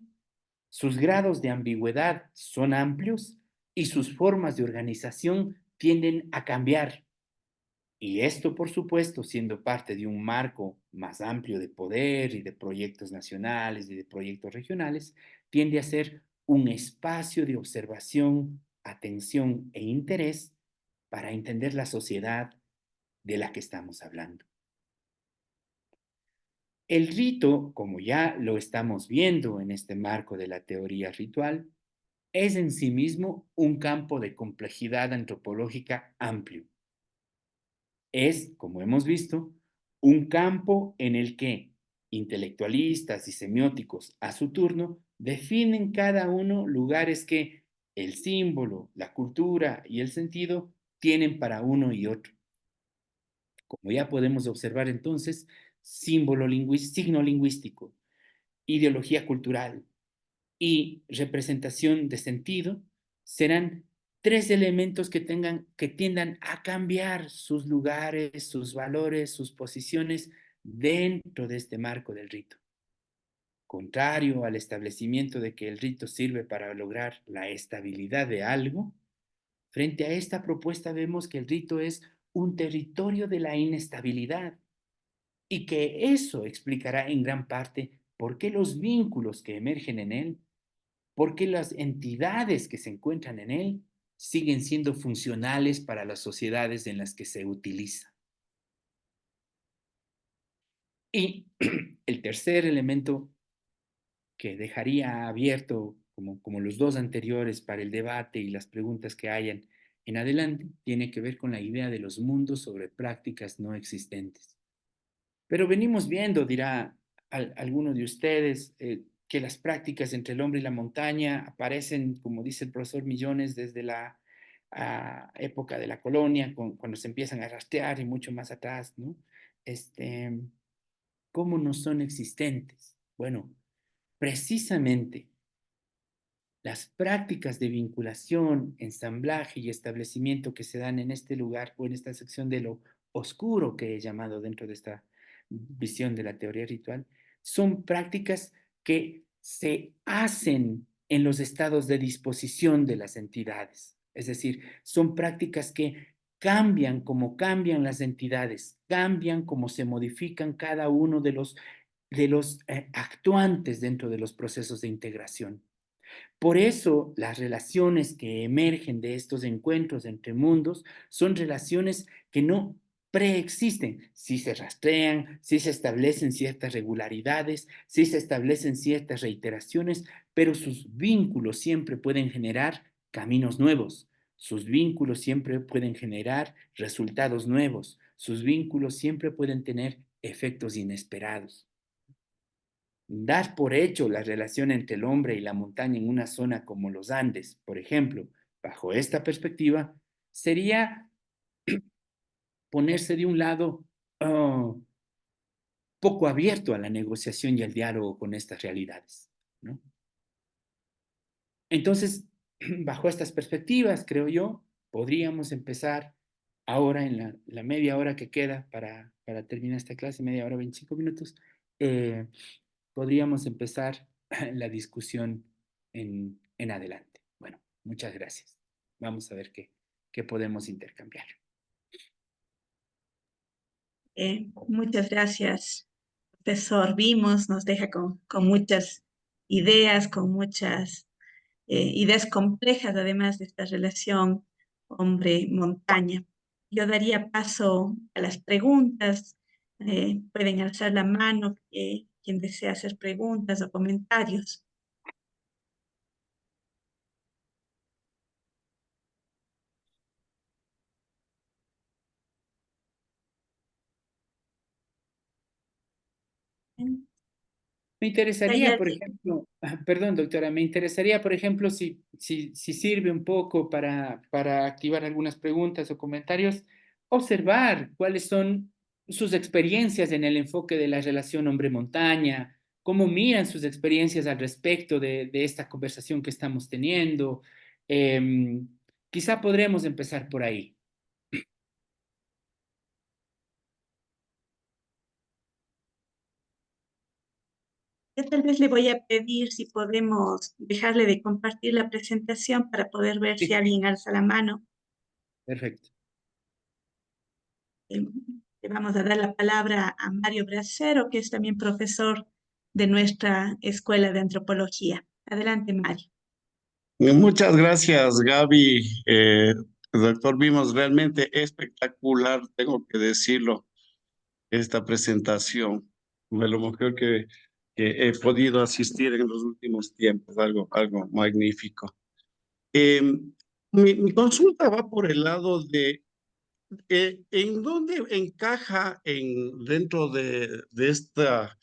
sus grados de ambigüedad son amplios y sus formas de organización tienden a cambiar. Y esto, por supuesto, siendo parte de un marco más amplio de poder y de proyectos nacionales y de proyectos regionales, tiende a ser un espacio de observación, atención e interés para entender la sociedad de la que estamos hablando. El rito, como ya lo estamos viendo en este marco de la teoría ritual, es en sí mismo un campo de complejidad antropológica amplio. Es, como hemos visto, un campo en el que intelectualistas y semióticos a su turno definen cada uno lugares que el símbolo, la cultura y el sentido tienen para uno y otro. Como ya podemos observar entonces, signo lingüístico, ideología cultural y representación de sentido serán tres elementos que tiendan a cambiar sus lugares, sus valores, sus posiciones dentro de este marco del rito. Contrario al establecimiento de que el rito sirve para lograr la estabilidad de algo, frente a esta propuesta vemos que el rito es un territorio de la inestabilidad y que eso explicará en gran parte por qué los vínculos que emergen en él, por qué las entidades que se encuentran en él siguen siendo funcionales para las sociedades en las que se utiliza. Y el tercer elemento que dejaría abierto, como los dos anteriores, para el debate y las preguntas que hayan en adelante, tiene que ver con la idea de los mundos sobre prácticas no existentes. Pero venimos viendo, dirá alguno de ustedes, que las prácticas entre el hombre y la montaña aparecen, como dice el profesor Millones, desde la época de la colonia, cuando se empiezan a rastrear y mucho más atrás, ¿no? ¿Cómo no son existentes? Bueno, precisamente las prácticas de vinculación, ensamblaje y establecimiento que se dan en este lugar o en esta sección de lo oscuro que he llamado dentro de esta visión de la teoría ritual, son prácticas que se hacen en los estados de disposición de las entidades. Es decir, son prácticas que cambian como cambian las entidades, cambian como se modifican cada uno de los actuantes dentro de los procesos de integración. Por eso las relaciones que emergen de estos encuentros entre mundos son relaciones que no preexisten, si se rastrean, si se establecen ciertas regularidades, si se establecen ciertas reiteraciones, pero sus vínculos siempre pueden generar caminos nuevos, sus vínculos siempre pueden generar resultados nuevos, sus vínculos siempre pueden tener efectos inesperados. Dar por hecho la relación entre el hombre y la montaña en una zona como los Andes, por ejemplo, bajo esta perspectiva, sería ponerse de un lado poco abierto a la negociación y al diálogo con estas realidades, ¿no? Entonces, bajo estas perspectivas, creo yo, podríamos empezar ahora en la media hora que queda para terminar esta clase, media hora, 25 minutos, podríamos empezar la discusión en adelante. Bueno, muchas gracias. Vamos a ver qué podemos intercambiar. Muchas gracias, profesor Vimos. Nos deja con muchas ideas, con muchas ideas complejas además de esta relación hombre-montaña. Yo daría paso a las preguntas. Pueden alzar la mano quien desea hacer preguntas o comentarios. Me interesaría, por ejemplo, perdón, doctora, me interesaría, por ejemplo, si sirve un poco para activar algunas preguntas o comentarios, observar cuáles son sus experiencias en el enfoque de la relación hombre-montaña, cómo miran sus experiencias al respecto de esta conversación que estamos teniendo. Em, Quizá podremos empezar por ahí. Yo tal vez le voy a pedir si podemos dejarle de compartir la presentación para poder ver si Sí, alguien alza la mano. perfecto. Eh, Le vamos a dar la palabra a Mario Bracero, que es también profesor de nuestra Escuela de Antropología. Adelante, Mario. Muchas gracias, Gaby. Doctor, vimos realmente espectacular, tengo que decirlo, esta presentación. De lo mejor que he podido asistir en los últimos tiempos, algo magnífico. Eh, mi consulta va por el lado de ¿en dónde encaja dentro de esta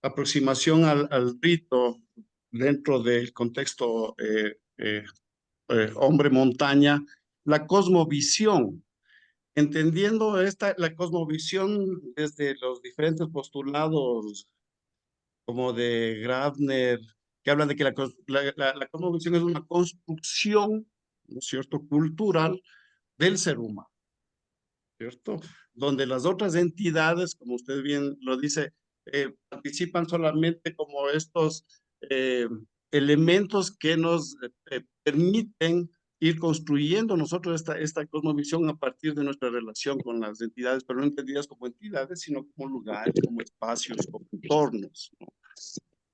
aproximación al rito, dentro del contexto hombre montaña, la cosmovisión, entendiendo la cosmovisión desde los diferentes postulados como de Grabner, que hablan de que la cosmovisión es una construcción, ¿no es cierto?, cultural del ser humano, ¿cierto? Donde las otras entidades, como usted bien lo dice, participan solamente como estos eh, elementos que nos permiten ir construyendo nosotros esta cosmovisión a partir de nuestra relación con las entidades, pero no entendidas como entidades, sino como lugares, como espacios, como entornos, ¿no?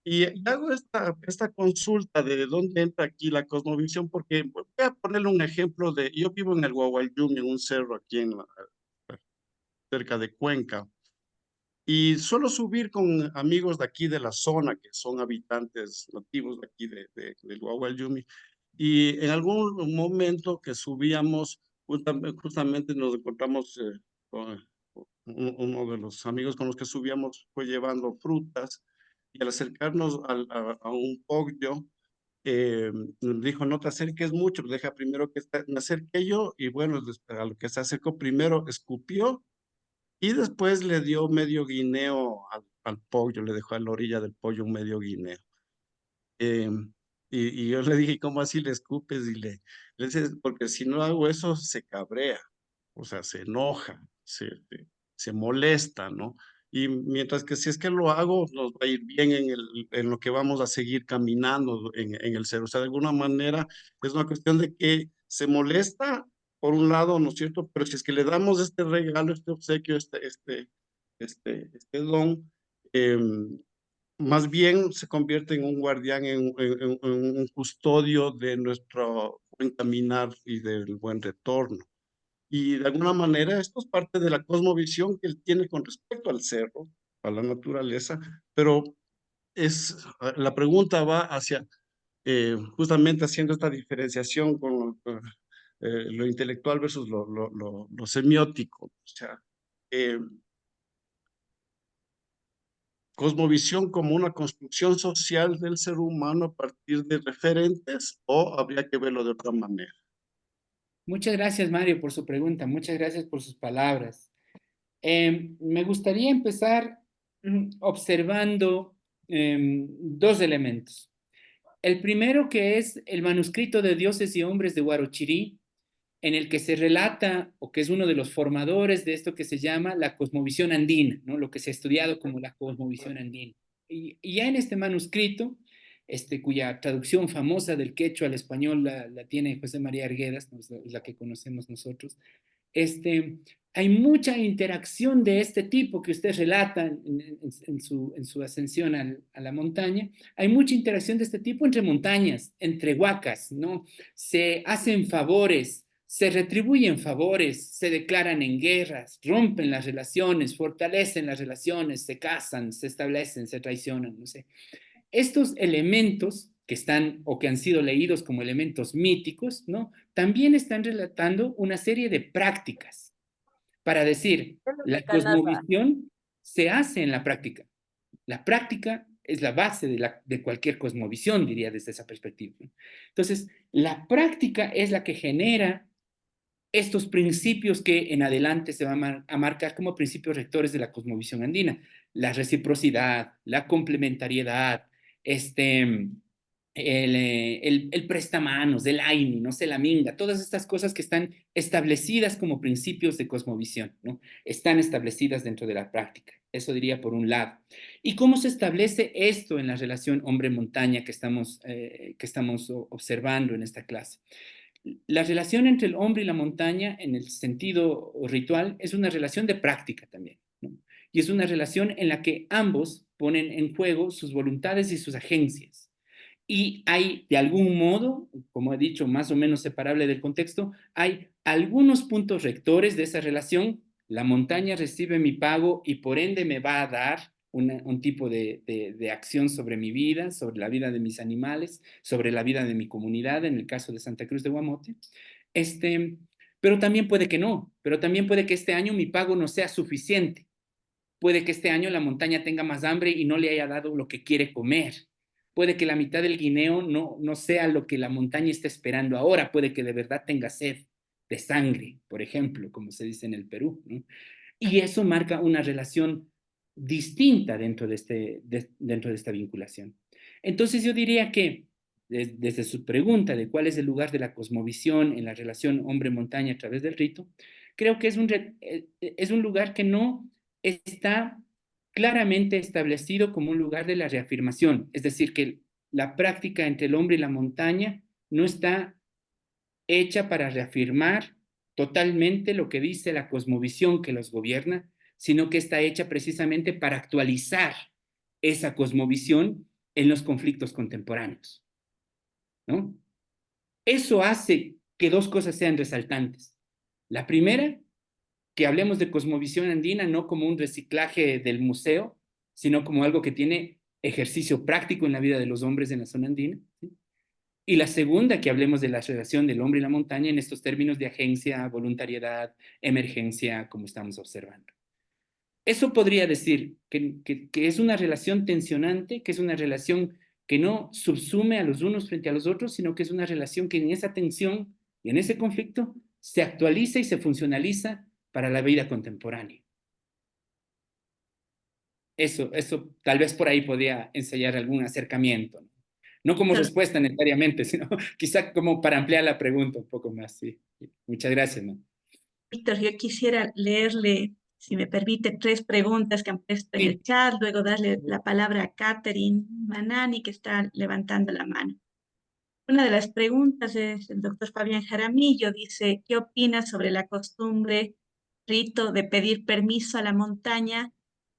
Y hago esta consulta de dónde entra aquí la cosmovisión, porque voy a ponerle un ejemplo yo vivo en el Guaguayumi, en un cerro aquí cerca de Cuenca, y suelo subir con amigos de aquí de la zona, que son habitantes nativos de aquí del Guaguayumi, y en algún momento que subíamos, justamente nos encontramos con uno de los amigos con los que subíamos fue llevando frutas, y al acercarnos a un poggio, nos dijo, no te acerques mucho, deja primero que me acerque yo, y bueno, a lo que se acercó primero, escupió, y después le dio medio guineo al pollo, le dejó a la orilla del pollo un medio guineo. Eh, y yo le dije, ¿cómo así le escupes? Le dice, porque si no hago eso, se cabrea, o sea, se enoja, se molesta, ¿no? Y mientras que si es que lo hago, nos va a ir bien en lo que vamos a seguir caminando en el ser. O sea, de alguna manera es una cuestión de que se molesta por un lado, ¿no es cierto? Pero si es que le damos este regalo, este obsequio, este don, más bien se convierte en un guardián, en un custodio de nuestro buen caminar y del buen retorno. Y de alguna manera esto es parte de la cosmovisión que él tiene con respecto al cerro, a la naturaleza, pero la pregunta va hacia justamente haciendo esta diferenciación con lo intelectual versus lo semiótico. O sea, eh, cosmovisión como una construcción social del ser humano a partir de referentes, o habría que verlo de otra manera. Muchas gracias, Mario, por su pregunta. Muchas gracias por sus palabras. Me gustaría empezar observando dos elementos. El primero, que es el manuscrito de Dioses y Hombres de Huarochirí, en el que se relata, o que es uno de los formadores de esto que se llama la cosmovisión andina, ¿no? Lo que se ha estudiado como la cosmovisión andina. Y ya en este manuscrito, cuya traducción famosa del quechua al español la tiene José María Arguedas, ¿no? Es la que conocemos nosotros, hay mucha interacción de este tipo que usted relata en su ascensión a la montaña. Hay mucha interacción de este tipo entre montañas, entre huacas, ¿no? Se hacen favores, se retribuyen favores, se declaran en guerras, rompen las relaciones, fortalecen las relaciones, se casan, se establecen, se traicionan, no sé. Estos elementos que están o que han sido leídos como elementos míticos, ¿no? También están relatando una serie de prácticas para decir, la cosmovisión se hace en la práctica. La práctica es la base de cualquier cosmovisión, diría desde esa perspectiva. Entonces, la práctica es la que genera estos principios que en adelante se van a marcar como principios rectores de la cosmovisión andina. La reciprocidad, la complementariedad, el prestamanos, el aini, no sé, la minga, todas estas cosas que están establecidas como principios de cosmovisión, ¿no? Están establecidas dentro de la práctica. Eso diría por un lado. ¿Y cómo se establece esto en la relación hombre-montaña que estamos observando en esta clase? La relación entre el hombre y la montaña, en el sentido ritual, es una relación de práctica también, ¿no? Y es una relación en la que ambos ponen en juego sus voluntades y sus agencias. Y hay, de algún modo, como he dicho, más o menos separable del contexto, hay algunos puntos rectores de esa relación. La montaña recibe mi pago y por ende me va a dar un tipo de acción sobre mi vida, sobre la vida de mis animales, sobre la vida de mi comunidad, en el caso de Santa Cruz de Guamote. Pero también puede que no, pero también puede que este año mi pago no sea suficiente. Puede que este año la montaña tenga más hambre y no le haya dado lo que quiere comer. Puede que la mitad del guineo no sea lo que la montaña está esperando ahora. Puede que de verdad tenga sed de sangre, por ejemplo, como se dice en el Perú, ¿no? Y eso marca una relación distinta dentro de esta vinculación. Entonces yo diría que desde su pregunta de cuál es el lugar de la cosmovisión en la relación hombre-montaña a través del rito, creo que es un lugar que no está claramente establecido como un lugar de la reafirmación, es decir, que la práctica entre el hombre y la montaña no está hecha para reafirmar totalmente lo que dice la cosmovisión que los gobierna, sino que está hecha precisamente para actualizar esa cosmovisión en los conflictos contemporáneos, ¿no? Eso hace que dos cosas sean resaltantes. La primera, que hablemos de cosmovisión andina no como un reciclaje del museo, sino como algo que tiene ejercicio práctico en la vida de los hombres en la zona andina, ¿sí? Y la segunda, que hablemos de la relación del hombre y la montaña en estos términos de agencia, voluntariedad, emergencia, como estamos observando. Eso podría decir que es una relación tensionante, que es una relación que no subsume a los unos frente a los otros, sino que es una relación que en esa tensión y en ese conflicto se actualiza y se funcionaliza para la vida contemporánea. Eso tal vez por ahí podría ensayar algún acercamiento, ¿no? No como respuesta necesariamente, sino quizá como para ampliar la pregunta un poco más. Sí. Muchas gracias, ¿no? Víctor, yo quisiera leerle, si me permite, 3 preguntas que han puesto en el chat, luego darle la palabra a Catherine Manani, que está levantando la mano. Una de las preguntas es el doctor Fabián Jaramillo, dice, ¿qué opina sobre la costumbre, rito de pedir permiso a la montaña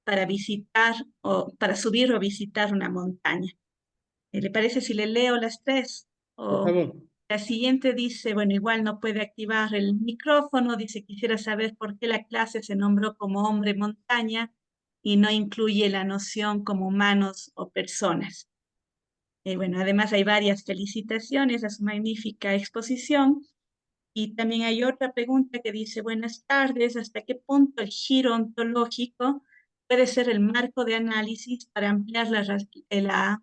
para visitar o para subir o visitar una montaña? ¿Le parece si le leo las 3? Por favor. La siguiente dice, bueno, igual no puede activar el micrófono, dice, quisiera saber por qué la clase se nombró como hombre montaña y no incluye la noción como humanos o personas. Bueno, además hay varias felicitaciones a su magnífica exposición. Y también hay otra pregunta que dice, buenas tardes, ¿hasta qué punto el giro ontológico puede ser el marco de análisis para ampliar la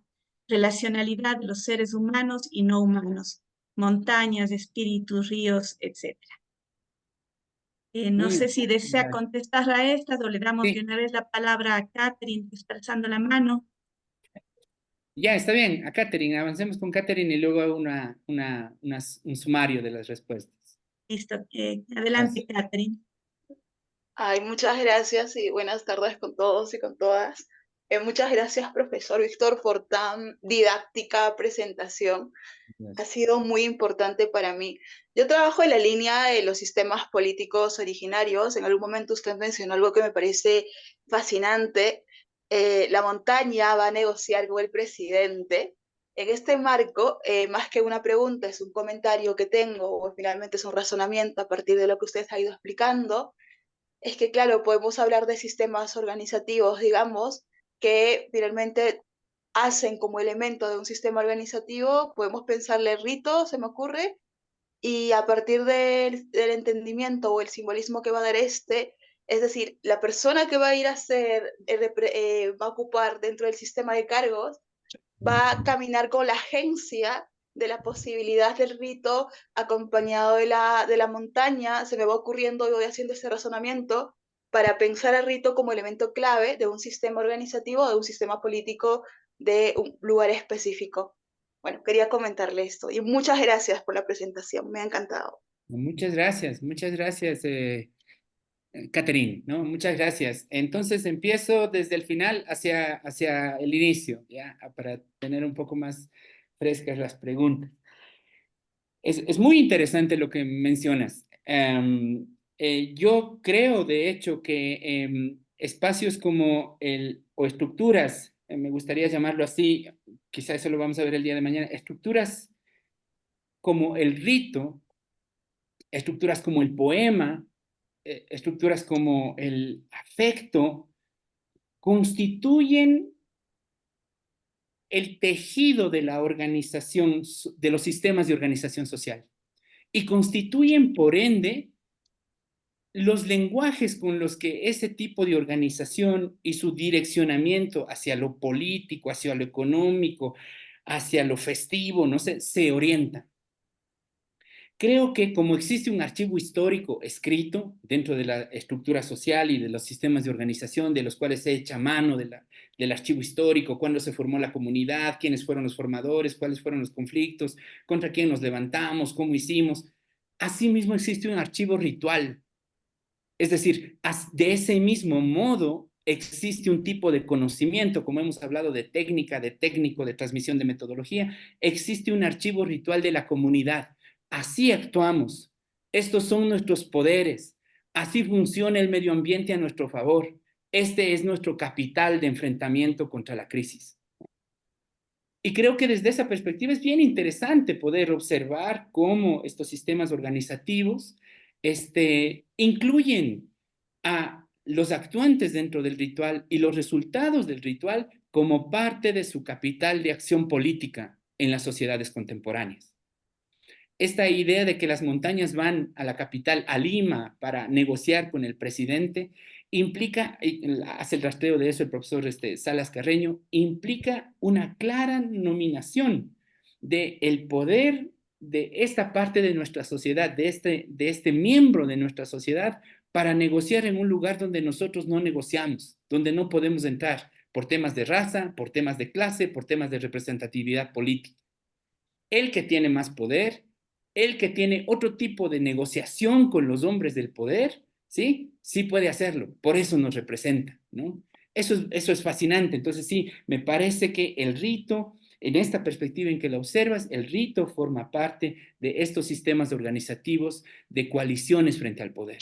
relacionalidad de los seres humanos y no humanos, montañas, espíritus, ríos, etc.? No sé si desea contestar a estas o le damos de una vez la palabra a Catherine, que está alzando la mano. Ya, está bien. A Catherine, avancemos con Catherine y luego hago un sumario de las respuestas. Listo. Adelante, Catherine. Ay, muchas gracias y buenas tardes con todos y con todas. Muchas gracias, profesor Víctor, por tan didáctica presentación. Ha sido muy importante para mí. Yo trabajo en la línea de los sistemas políticos originarios. En algún momento usted mencionó algo que me parece fascinante. La montaña va a negociar con el presidente. En este marco, más que una pregunta, es un comentario que tengo, o finalmente es un razonamiento a partir de lo que usted ha ido explicando. Es que, claro, podemos hablar de sistemas organizativos, digamos, que finalmente hacen como elemento de un sistema organizativo, podemos pensarle ritos, se me ocurre, y a partir del entendimiento o el simbolismo que va a dar este, es decir, la persona que va a ir a ser, va a ocupar dentro del sistema de cargos, va a caminar con la agencia de la posibilidad del rito acompañado de la montaña. Se me va ocurriendo y voy haciendo ese razonamiento para pensar al rito como elemento clave de un sistema organizativo, de un sistema político, de un lugar específico. Bueno, quería comentarle esto y muchas gracias por la presentación, me ha encantado. Muchas gracias, Catherine, ¿no? Muchas gracias. Entonces empiezo desde el final hacia el inicio, ¿ya? Para tener un poco más frescas las preguntas. Es muy interesante lo que mencionas. Yo creo, de hecho, que espacios como o estructuras, me gustaría llamarlo así, quizá eso lo vamos a ver el día de mañana, estructuras como el rito, estructuras como el poema, estructuras como el afecto, constituyen el tejido de la organización, de los sistemas de organización social, y constituyen, por ende, los lenguajes con los que ese tipo de organización y su direccionamiento hacia lo político, hacia lo económico, hacia lo festivo, no sé, se orientan. Creo que como existe un archivo histórico escrito dentro de la estructura social y de los sistemas de organización de los cuales se echa mano del archivo histórico, cuándo se formó la comunidad, quiénes fueron los formadores, cuáles fueron los conflictos, contra quién nos levantamos, cómo hicimos, asimismo existe un archivo ritual. Es decir, de ese mismo modo existe un tipo de conocimiento, como hemos hablado de técnica, de técnico, de transmisión de metodología, existe un archivo ritual de la comunidad. Así actuamos. Estos son nuestros poderes. Así funciona el medio ambiente a nuestro favor. Este es nuestro capital de enfrentamiento contra la crisis. Y creo que desde esa perspectiva es bien interesante poder observar cómo estos sistemas organizativos incluyen a los actuantes dentro del ritual y los resultados del ritual como parte de su capital de acción política en las sociedades contemporáneas. Esta idea de que las montañas van a la capital, a Lima, para negociar con el presidente, implica, hace el rastreo de eso el profesor Salas Carreño, implica una clara nominación del poder de esta parte de nuestra sociedad, de este miembro de nuestra sociedad, para negociar en un lugar donde nosotros no negociamos, donde no podemos entrar por temas de raza, por temas de clase, por temas de representatividad política. El que tiene más poder, el que tiene otro tipo de negociación con los hombres del poder, ¿sí? Sí puede hacerlo, por eso nos representa, ¿no? Eso es fascinante. Entonces sí, me parece que el rito, en esta perspectiva en que lo observas, el rito forma parte de estos sistemas organizativos de coaliciones frente al poder.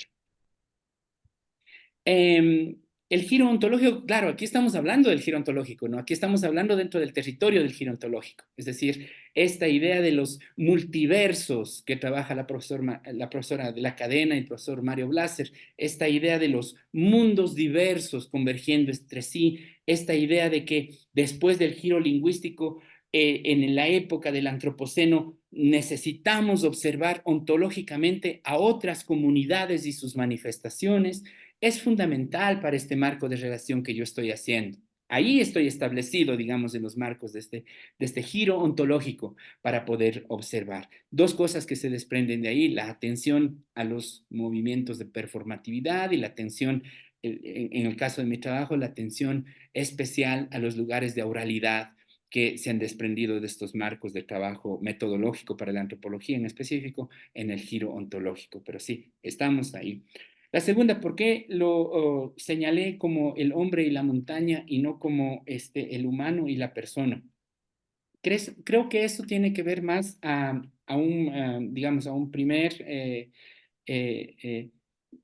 El giro ontológico, claro, aquí estamos hablando del giro ontológico, ¿no? Aquí estamos hablando dentro del territorio del giro ontológico, es decir, esta idea de los multiversos que trabaja la profesora de la cadena y el profesor Mario Blaser, esta idea de los mundos diversos convergiendo entre sí, esta idea de que después del giro lingüístico, en la época del antropoceno, necesitamos observar ontológicamente a otras comunidades y sus manifestaciones, es fundamental para este marco de relación que yo estoy haciendo. Ahí estoy establecido, digamos, en los marcos de este giro ontológico para poder observar. Dos cosas que se desprenden de ahí, la atención a los movimientos de performatividad y la atención, en el caso de mi trabajo, la atención especial a los lugares de oralidad que se han desprendido de estos marcos de trabajo metodológico para la antropología en específico en el giro ontológico. Pero sí, estamos ahí. La segunda, ¿por qué lo señalé como el hombre y la montaña y no como el humano y la persona? creo que eso tiene que ver más digamos, a un primer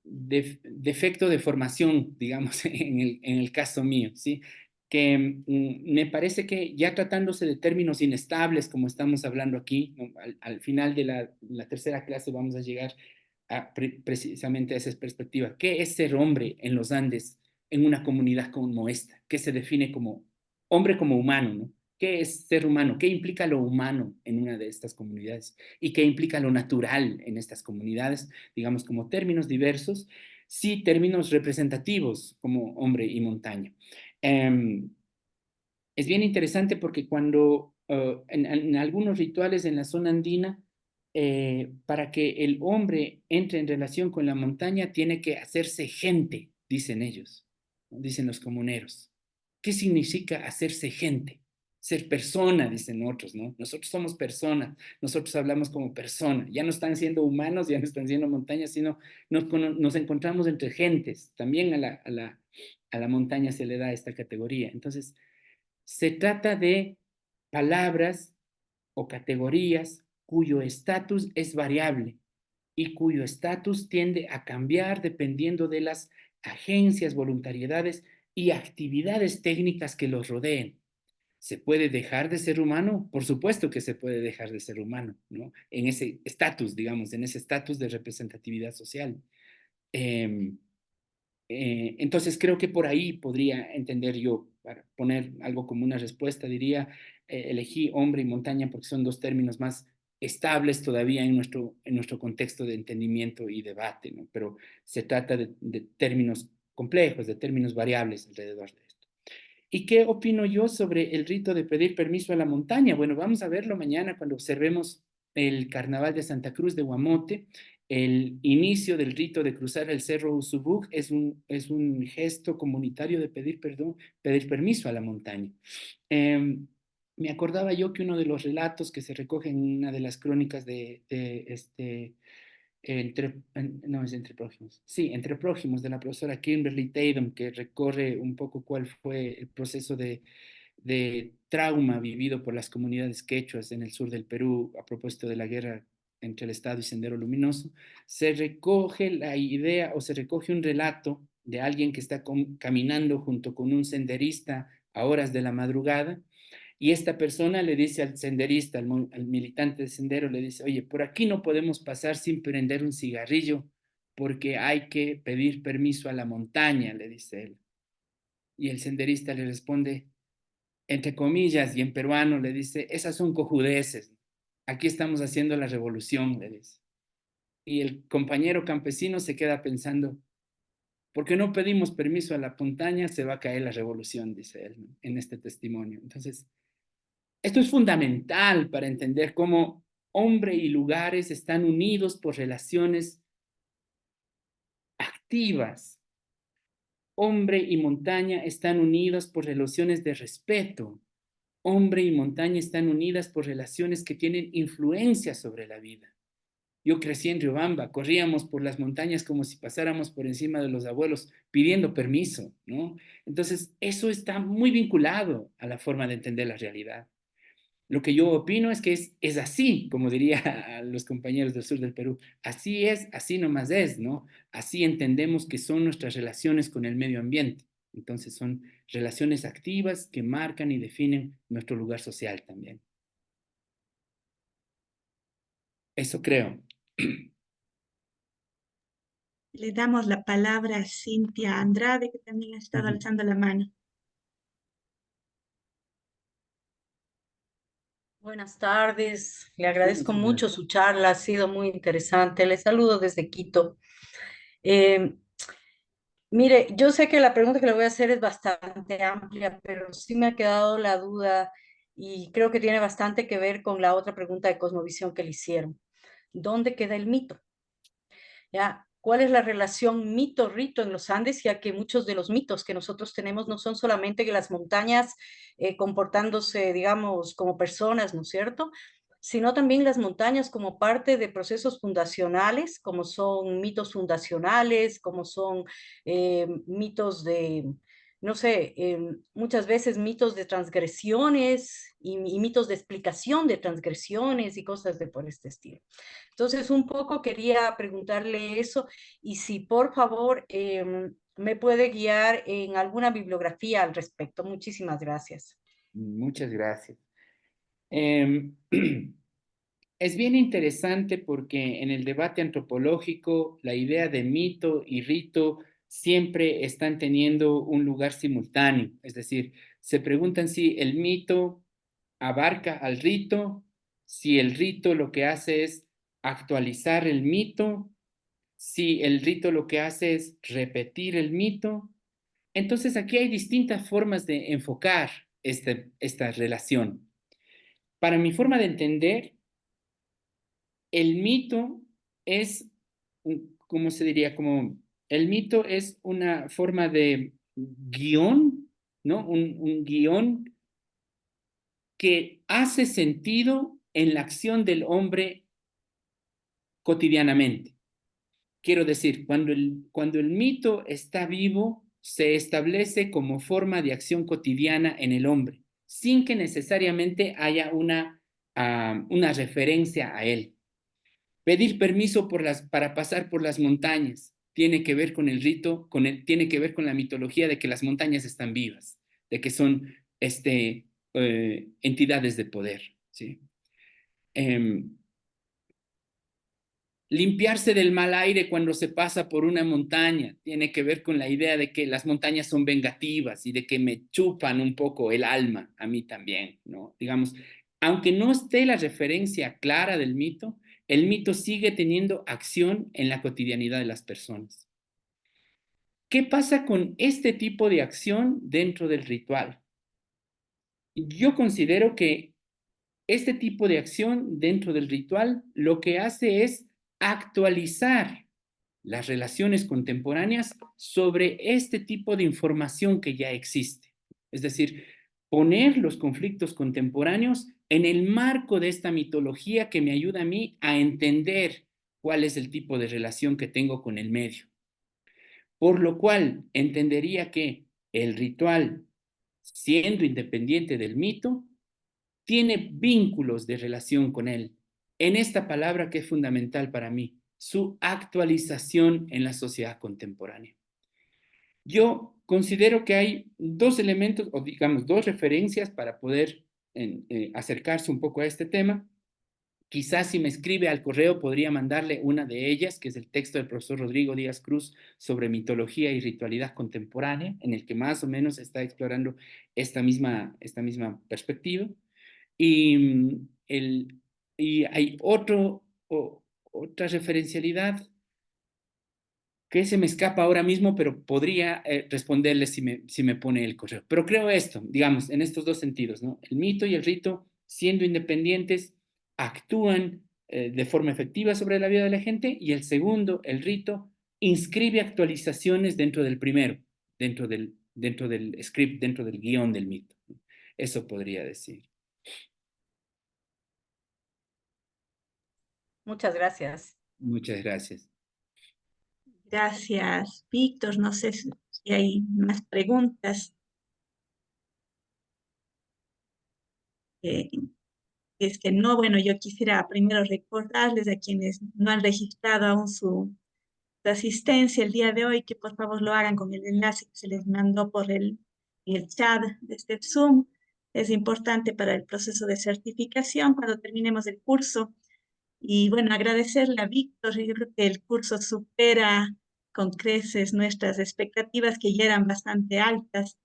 defecto de formación, digamos, en el caso mío, ¿sí? Que me parece que ya tratándose de términos inestables, como estamos hablando aquí, ¿no? Al final de la tercera clase vamos a llegar precisamente a esa perspectiva. ¿Qué es ser hombre en los Andes, en una comunidad como esta? ¿Qué se define como hombre, como humano, ¿no? ¿Qué es ser humano? ¿Qué implica lo humano en una de estas comunidades? ¿Y qué implica lo natural en estas comunidades? Digamos, como términos diversos, sí términos representativos como hombre y montaña. Es bien interesante porque cuando en algunos rituales en la zona andina, para que el hombre entre en relación con la montaña, tiene que hacerse gente, dicen ellos, ¿no? Dicen los comuneros. ¿Qué significa hacerse gente? Ser persona, dicen otros, ¿no? Nosotros somos personas, nosotros hablamos como persona. Ya no están siendo humanos, ya no están siendo montañas, sino nos encontramos entre gentes. También a la montaña se le da esta categoría. Entonces, se trata de palabras o categorías cuyo estatus es variable y cuyo estatus tiende a cambiar dependiendo de las agencias, voluntariedades y actividades técnicas que los rodeen. ¿Se puede dejar de ser humano? Por supuesto que se puede dejar de ser humano, ¿no? En ese estatus, digamos, en ese estatus de representatividad social. Eh, entonces creo que por ahí podría entender yo, para poner algo como una respuesta, diría, elegí hombre y montaña porque son dos términos más estables todavía en nuestro contexto de entendimiento y debate, ¿no? Pero se trata de términos complejos, de términos variables alrededor de esto. ¿Y qué opino yo sobre el rito de pedir permiso a la montaña? Bueno, vamos a verlo mañana cuando observemos el Carnaval de Santa Cruz de Guamote. El inicio del rito de cruzar el Cerro Usubug es un gesto comunitario de pedir perdón, pedir permiso a la montaña. Me acordaba yo que uno de los relatos que se recoge en una de las crónicas no es Entre Prójimos. Sí, Entre Prójimos, de la profesora Kimberly Tatum, que recorre un poco cuál fue el proceso de trauma vivido por las comunidades quechuas en el sur del Perú a propósito de la guerra entre el Estado y Sendero Luminoso. Se recoge la idea o se recoge un relato de alguien que está caminando junto con un senderista a horas de la madrugada, y esta persona le dice al senderista, al militante de sendero, le dice, oye, por aquí no podemos pasar sin prender un cigarrillo porque hay que pedir permiso a la montaña, le dice él. Y el senderista le responde, entre comillas, y en peruano le dice, esas son cojudeces, aquí estamos haciendo la revolución, le dice. Y el compañero campesino se queda pensando, ¿por qué no pedimos permiso a la montaña? Se va a caer la revolución, dice él, ¿no? En este testimonio. Entonces, esto es fundamental para entender cómo hombre y lugares están unidos por relaciones activas. Hombre y montaña están unidos por relaciones de respeto. Hombre y montaña están unidas por relaciones que tienen influencia sobre la vida. Yo crecí en Riobamba, corríamos por las montañas como si pasáramos por encima de los abuelos pidiendo permiso, ¿no? Entonces, eso está muy vinculado a la forma de entender la realidad. Lo que yo opino es que es así, como diría a los compañeros del sur del Perú. Así es, así nomás es, ¿no? Así entendemos que son nuestras relaciones con el medio ambiente. Entonces son relaciones activas que marcan y definen nuestro lugar social también. Eso creo. Le damos la palabra a Cintia Andrade, que también ha estado alzando la mano. Buenas tardes, le agradezco mucho su charla, ha sido muy interesante. Le saludo desde Quito. Eh, Mire, yo sé que la pregunta que le voy a hacer es bastante amplia, pero sí me ha quedado la duda y creo que tiene bastante que ver con la otra pregunta de cosmovisión que le hicieron. ¿Dónde queda el mito? ¿Ya? ¿Cuál es la relación mito-rito en los Andes? Ya que muchos de los mitos que nosotros tenemos no son solamente que las montañas comportándose, digamos, como personas, ¿no es cierto? Sino también las montañas como parte de procesos fundacionales, como son mitos fundacionales, como son mitos no sé, muchas veces mitos de transgresiones y mitos de explicación de transgresiones y cosas de por este estilo. Entonces, un poco quería preguntarle eso y si por favor me puede guiar en alguna bibliografía al respecto. Muchísimas gracias. Muchas gracias. Es bien interesante porque en el debate antropológico la idea de mito y rito siempre están teniendo un lugar simultáneo. Es decir, se preguntan si el mito abarca al rito, si el rito lo que hace es actualizar el mito, si el rito lo que hace es repetir el mito. Entonces aquí hay distintas formas de enfocar esta relación. Para mi forma de entender, el mito es, ¿cómo se diría? Como el mito es una forma de guión, ¿no? Un guión que hace sentido en la acción del hombre cotidianamente. Quiero decir, cuando el mito está vivo, se establece como forma de acción cotidiana en el hombre, sin que necesariamente haya una referencia a él. Pedir permiso para pasar por las montañas tiene que ver con el rito, tiene que ver con la mitología de que las montañas están vivas, de que son entidades de poder, ¿sí? Limpiarse del mal aire cuando se pasa por una montaña tiene que ver con la idea de que las montañas son vengativas y de que me chupan un poco el alma, a mí también, ¿no? Digamos, aunque no esté la referencia clara del mito, el mito sigue teniendo acción en la cotidianidad de las personas. ¿Qué pasa con este tipo de acción dentro del ritual? Yo considero que este tipo de acción dentro del ritual lo que hace es actualizar las relaciones contemporáneas sobre este tipo de información que ya existe. Es decir, poner los conflictos contemporáneos en el marco de esta mitología que me ayuda a mí a entender cuál es el tipo de relación que tengo con el medio. Por lo cual, entendería que el ritual, siendo independiente del mito, tiene vínculos de relación con él. En esta palabra que es fundamental para mí, su actualización en la sociedad contemporánea. Yo considero que hay dos elementos, o digamos, dos referencias para poder acercarse un poco a este tema. Quizás si me escribe al correo podría mandarle una de ellas, que es el texto del profesor Rodrigo Díaz Cruz sobre mitología y ritualidad contemporánea, en el que más o menos está explorando esta misma perspectiva. Y, y hay otra referencialidad que se me escapa ahora mismo, pero podría responderle si me pone el correo. Pero creo esto, digamos, en estos dos sentidos, ¿no? El mito y el rito, siendo independientes, actúan de forma efectiva sobre la vida de la gente, y el segundo, el rito, inscribe actualizaciones dentro del primero, dentro del script, dentro del guión del mito. Eso podría decir. Muchas gracias. Muchas gracias. Gracias, Víctor. No sé si hay más preguntas. Es que no, bueno, yo quisiera primero recordarles a quienes no han registrado aún su asistencia el día de hoy, que por favor lo hagan con el enlace que se les mandó por el chat de este Zoom. Es importante para el proceso de certificación cuando terminemos el curso. Y bueno, agradecerle a Víctor. Yo creo que el curso supera con creces nuestras expectativas, que ya eran bastante altas.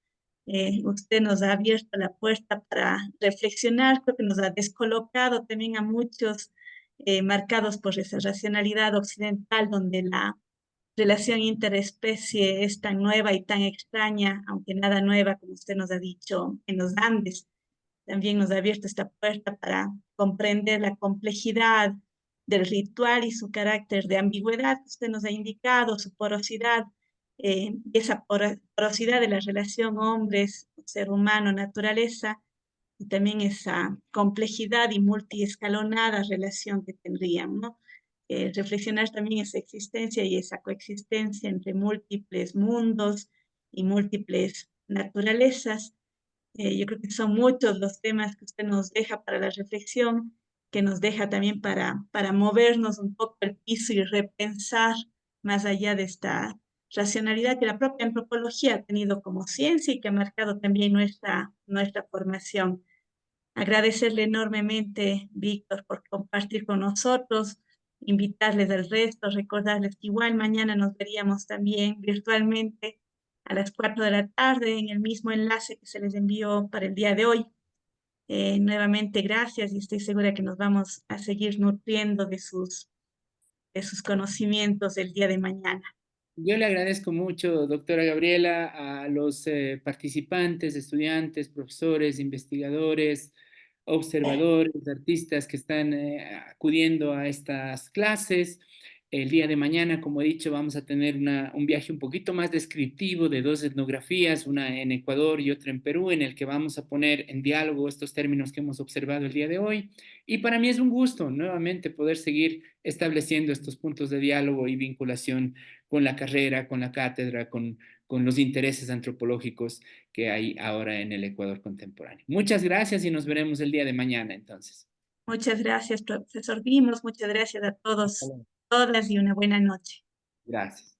Usted nos ha abierto la puerta para reflexionar, creo que nos ha descolocado también a muchos marcados por esa racionalidad occidental, donde la relación interespecie es tan nueva y tan extraña, aunque nada nueva, como usted nos ha dicho, en los Andes. También nos ha abierto esta puerta para comprender la complejidad del ritual y su carácter de ambigüedad que usted nos ha indicado, su porosidad, esa porosidad de la relación hombres, ser humano, naturaleza, y también esa complejidad y multiescalonada relación que tendrían, ¿no? Reflexionar también esa existencia y esa coexistencia entre múltiples mundos y múltiples naturalezas. Yo creo que son muchos los temas que usted nos deja para la reflexión, que nos deja también para movernos un poco el piso y repensar más allá de esta racionalidad que la propia antropología ha tenido como ciencia y que ha marcado también nuestra formación. Agradecerle enormemente, Víctor, por compartir con nosotros, invitarles al resto, recordarles que igual mañana nos veríamos también virtualmente a las 4 de la tarde en el mismo enlace que se les envió para el día de hoy. Nuevamente gracias y estoy segura que nos vamos a seguir nutriendo de sus conocimientos el día de mañana. Yo le agradezco mucho, doctora Gabriela, a los participantes, estudiantes, profesores, investigadores, observadores, artistas que están acudiendo a estas clases. El día de mañana, como he dicho, vamos a tener un viaje un poquito más descriptivo de dos etnografías, una en Ecuador y otra en Perú, en el que vamos a poner en diálogo estos términos que hemos observado el día de hoy. Y para mí es un gusto nuevamente poder seguir estableciendo estos puntos de diálogo y vinculación con la carrera, con la cátedra, con los intereses antropológicos que hay ahora en el Ecuador contemporáneo. Muchas gracias y nos veremos el día de mañana entonces. Muchas gracias, profesor Vimos. Muchas gracias a todos, todas y una buena noche. Gracias.